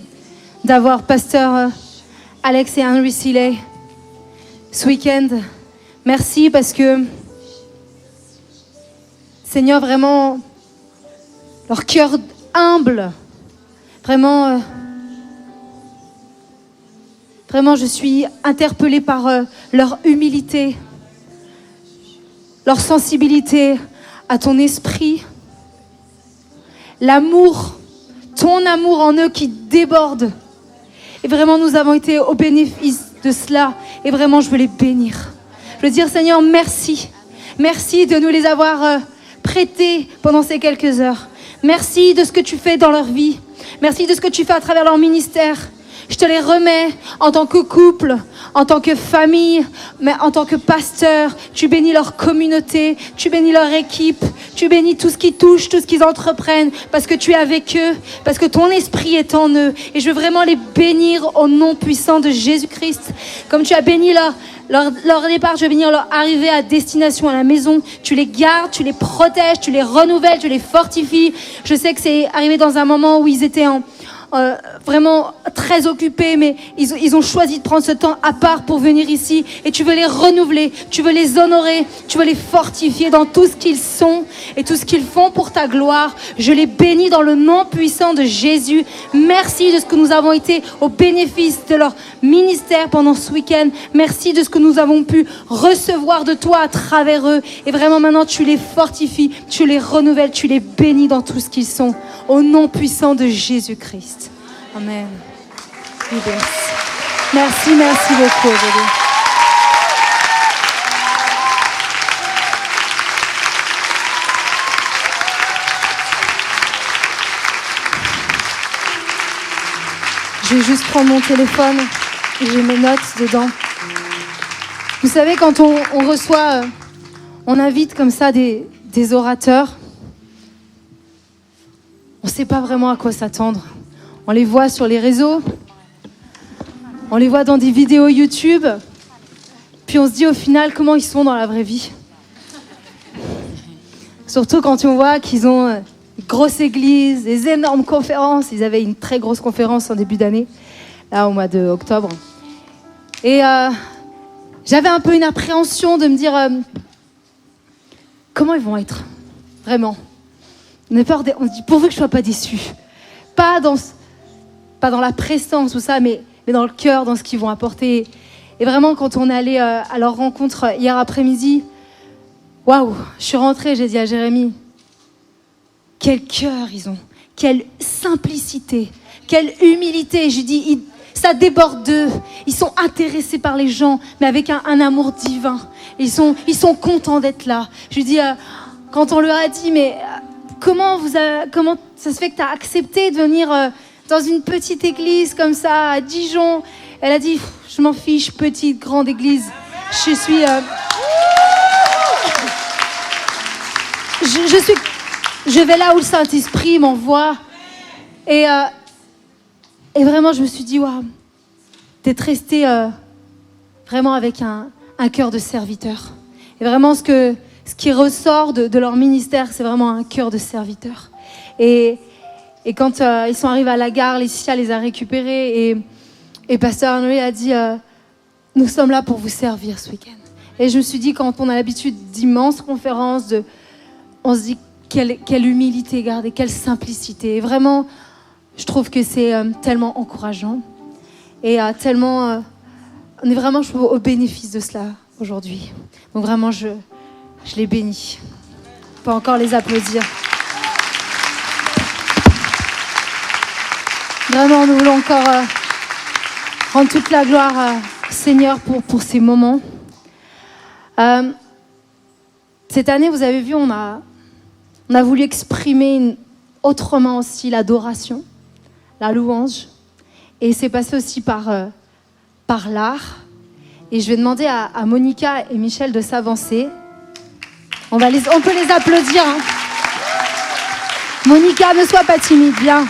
d'avoir Pasteur Alex et Henry Seeley ce week-end. Merci parce que, Seigneur, vraiment, leur cœur humble, vraiment, je suis interpellée par leur humilité, leur sensibilité à ton esprit, l'amour, ton amour en eux qui déborde. Et vraiment, nous avons été au bénéfice de cela. Et vraiment, je veux les bénir. Je veux dire, Seigneur, merci. Merci de nous les avoir prêtés pendant ces quelques heures. Merci de ce que tu fais dans leur vie. Merci de ce que tu fais à travers leur ministère. Je te les remets en tant que couple, en tant que famille, mais en tant que pasteur. Tu bénis leur communauté, tu bénis leur équipe, tu bénis tout ce qu'ils touchent, tout ce qu'ils entreprennent, parce que tu es avec eux, parce que ton esprit est en eux. Et je veux vraiment les bénir au nom puissant de Jésus-Christ. Comme tu as béni leur départ, je veux bénir leur arrivée à destination à la maison. Tu les gardes, tu les protèges, tu les renouvelles, tu les fortifies. Je sais que c'est arrivé dans un moment où ils étaient vraiment très occupés, mais ils ont choisi de prendre ce temps à part pour venir ici. Et tu veux les renouveler, tu veux les honorer, tu veux les fortifier dans tout ce qu'ils sont et tout ce qu'ils font pour ta gloire. Je les bénis dans le nom puissant de Jésus. Merci de ce que nous avons été au bénéfice de leur ministère pendant ce week-end. Merci de ce que nous avons pu recevoir de toi à travers eux. Et vraiment maintenant, tu les fortifies, tu les renouvelles, tu les bénis dans tout ce qu'ils sont. Au nom puissant de Jésus-Christ. Amen. Merci beaucoup, Aurélie. Je vais juste prendre mon téléphone et j'ai mes notes dedans. Vous savez, quand on reçoit, on invite comme ça des orateurs, on ne sait pas vraiment à quoi s'attendre. On les voit sur les réseaux, on les voit dans des vidéos YouTube, puis on se dit au final comment ils sont dans la vraie vie. Surtout quand on voit qu'ils ont une grosse église, des énormes conférences. Ils avaient une très grosse conférence en début d'année, là au mois d'octobre. Et j'avais un peu une appréhension de me dire comment ils vont être, vraiment. On a peur, on se dit pourvu que je ne sois pas déçue. Pas dans la prestance ou ça, mais dans le cœur, dans ce qu'ils vont apporter. Et vraiment, quand on est allé à leur rencontre hier après-midi, waouh, je suis rentrée, j'ai dit à Jérémy, quel cœur ils ont, quelle simplicité, quelle humilité. Je lui dis, ça déborde d'eux. Ils sont intéressés par les gens, mais avec un amour divin. Ils sont contents d'être là. Je lui dis, quand on leur a dit, mais comment ça se fait que tu as accepté de venir dans une petite église comme ça à Dijon? Elle a dit, je m'en fiche, petite, grande église. Je vais là où le Saint-Esprit m'envoie. Et vraiment, je me suis dit, waouh, d'être resté vraiment avec un cœur de serviteur. Et vraiment, ce qui ressort de leur ministère, c'est vraiment un cœur de serviteur. Et quand ils sont arrivés à la gare, Laetitia les a récupérés et Pasteur Henry a dit nous sommes là pour vous servir ce week-end. Et je me suis dit, quand on a l'habitude d'immenses conférences, on se dit quelle humilité, regardez, quelle simplicité. Et vraiment, je trouve que c'est tellement encourageant et tellement, on est vraiment au bénéfice de cela aujourd'hui. Donc vraiment, je les bénis. On peut encore les applaudir. Vraiment, nous voulons encore rendre toute la gloire au Seigneur pour ces moments. Cette année, vous avez vu, on a voulu exprimer autrement aussi l'adoration, la louange. Et c'est passé aussi par l'art. Et je vais demander à Monica et Michel de s'avancer. On peut les applaudir. Hein. Monica, ne sois pas timide, viens.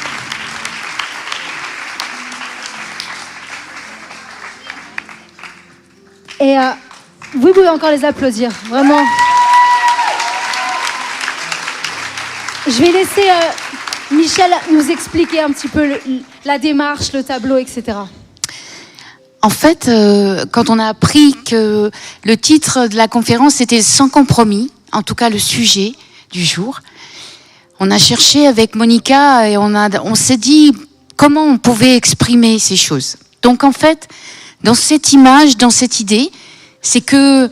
Et vous pouvez encore les applaudir, vraiment. Je vais laisser Michel nous expliquer un petit peu la démarche, le tableau, etc. En fait, quand on a appris que le titre de la conférence était « Sans compromis », en tout cas le sujet du jour, on a cherché avec Monica et on s'est dit comment on pouvait exprimer ces choses. Donc en fait, dans cette image, dans cette idée, c'est que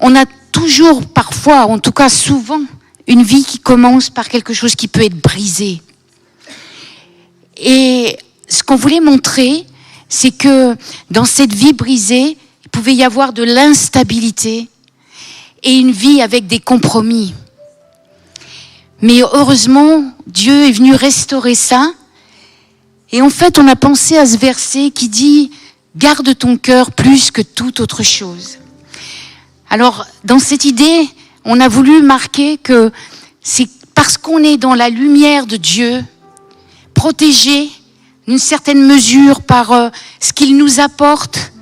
on a toujours, parfois, en tout cas souvent, une vie qui commence par quelque chose qui peut être brisé. Et ce qu'on voulait montrer, c'est que dans cette vie brisée, il pouvait y avoir de l'instabilité et une vie avec des compromis. Mais heureusement, Dieu est venu restaurer ça. Et en fait, on a pensé à ce verset qui dit « Garde ton cœur plus que toute autre chose ». Alors, dans cette idée, on a voulu marquer que c'est parce qu'on est dans la lumière de Dieu, protégé d'une certaine mesure par ce qu'il nous apporte,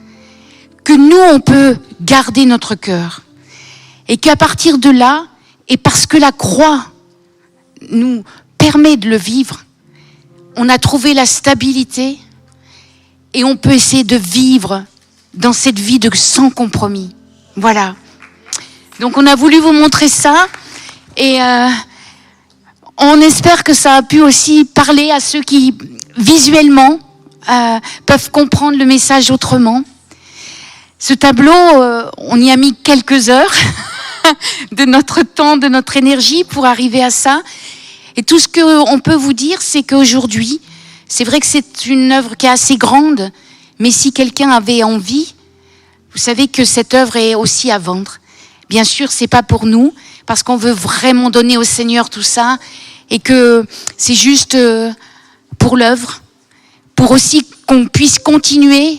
que nous, on peut garder notre cœur. Et qu'à partir de là, et parce que la croix nous permet de le vivre, on a trouvé la stabilité et on peut essayer de vivre dans cette vie de sans compromis. Voilà. Donc on a voulu vous montrer ça et on espère que ça a pu aussi parler à ceux qui visuellement peuvent comprendre le message autrement. Ce tableau, on y a mis quelques heures de notre temps, de notre énergie pour arriver à ça. Et tout ce qu'on peut vous dire, c'est qu'aujourd'hui, c'est vrai que c'est une œuvre qui est assez grande, mais si quelqu'un avait envie, vous savez que cette œuvre est aussi à vendre. Bien sûr, c'est pas pour nous, parce qu'on veut vraiment donner au Seigneur tout ça, et que c'est juste pour l'œuvre, pour aussi qu'on puisse continuer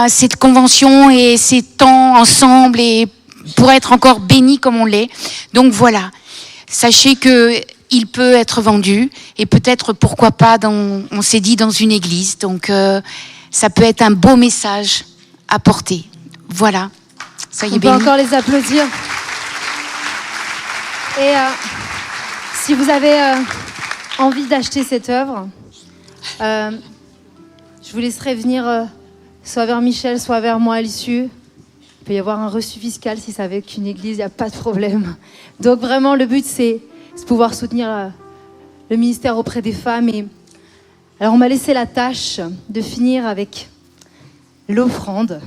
cette convention et ces temps ensemble, et pour être encore bénis comme on l'est. Donc voilà, sachez que il peut être vendu, et peut-être, pourquoi pas, on s'est dit, dans une église. Donc ça peut être un beau message à porter. Voilà. Soyez bénis. On peut encore les applaudir. Et si vous avez envie d'acheter cette œuvre, je vous laisserai venir soit vers Michel, soit vers moi à l'issue. Il peut y avoir un reçu fiscal si c'est avec une église, il n'y a pas de problème. Donc vraiment, le but, c'est de pouvoir soutenir le ministère auprès des femmes. Et alors, on m'a laissé la tâche de finir avec l'offrande.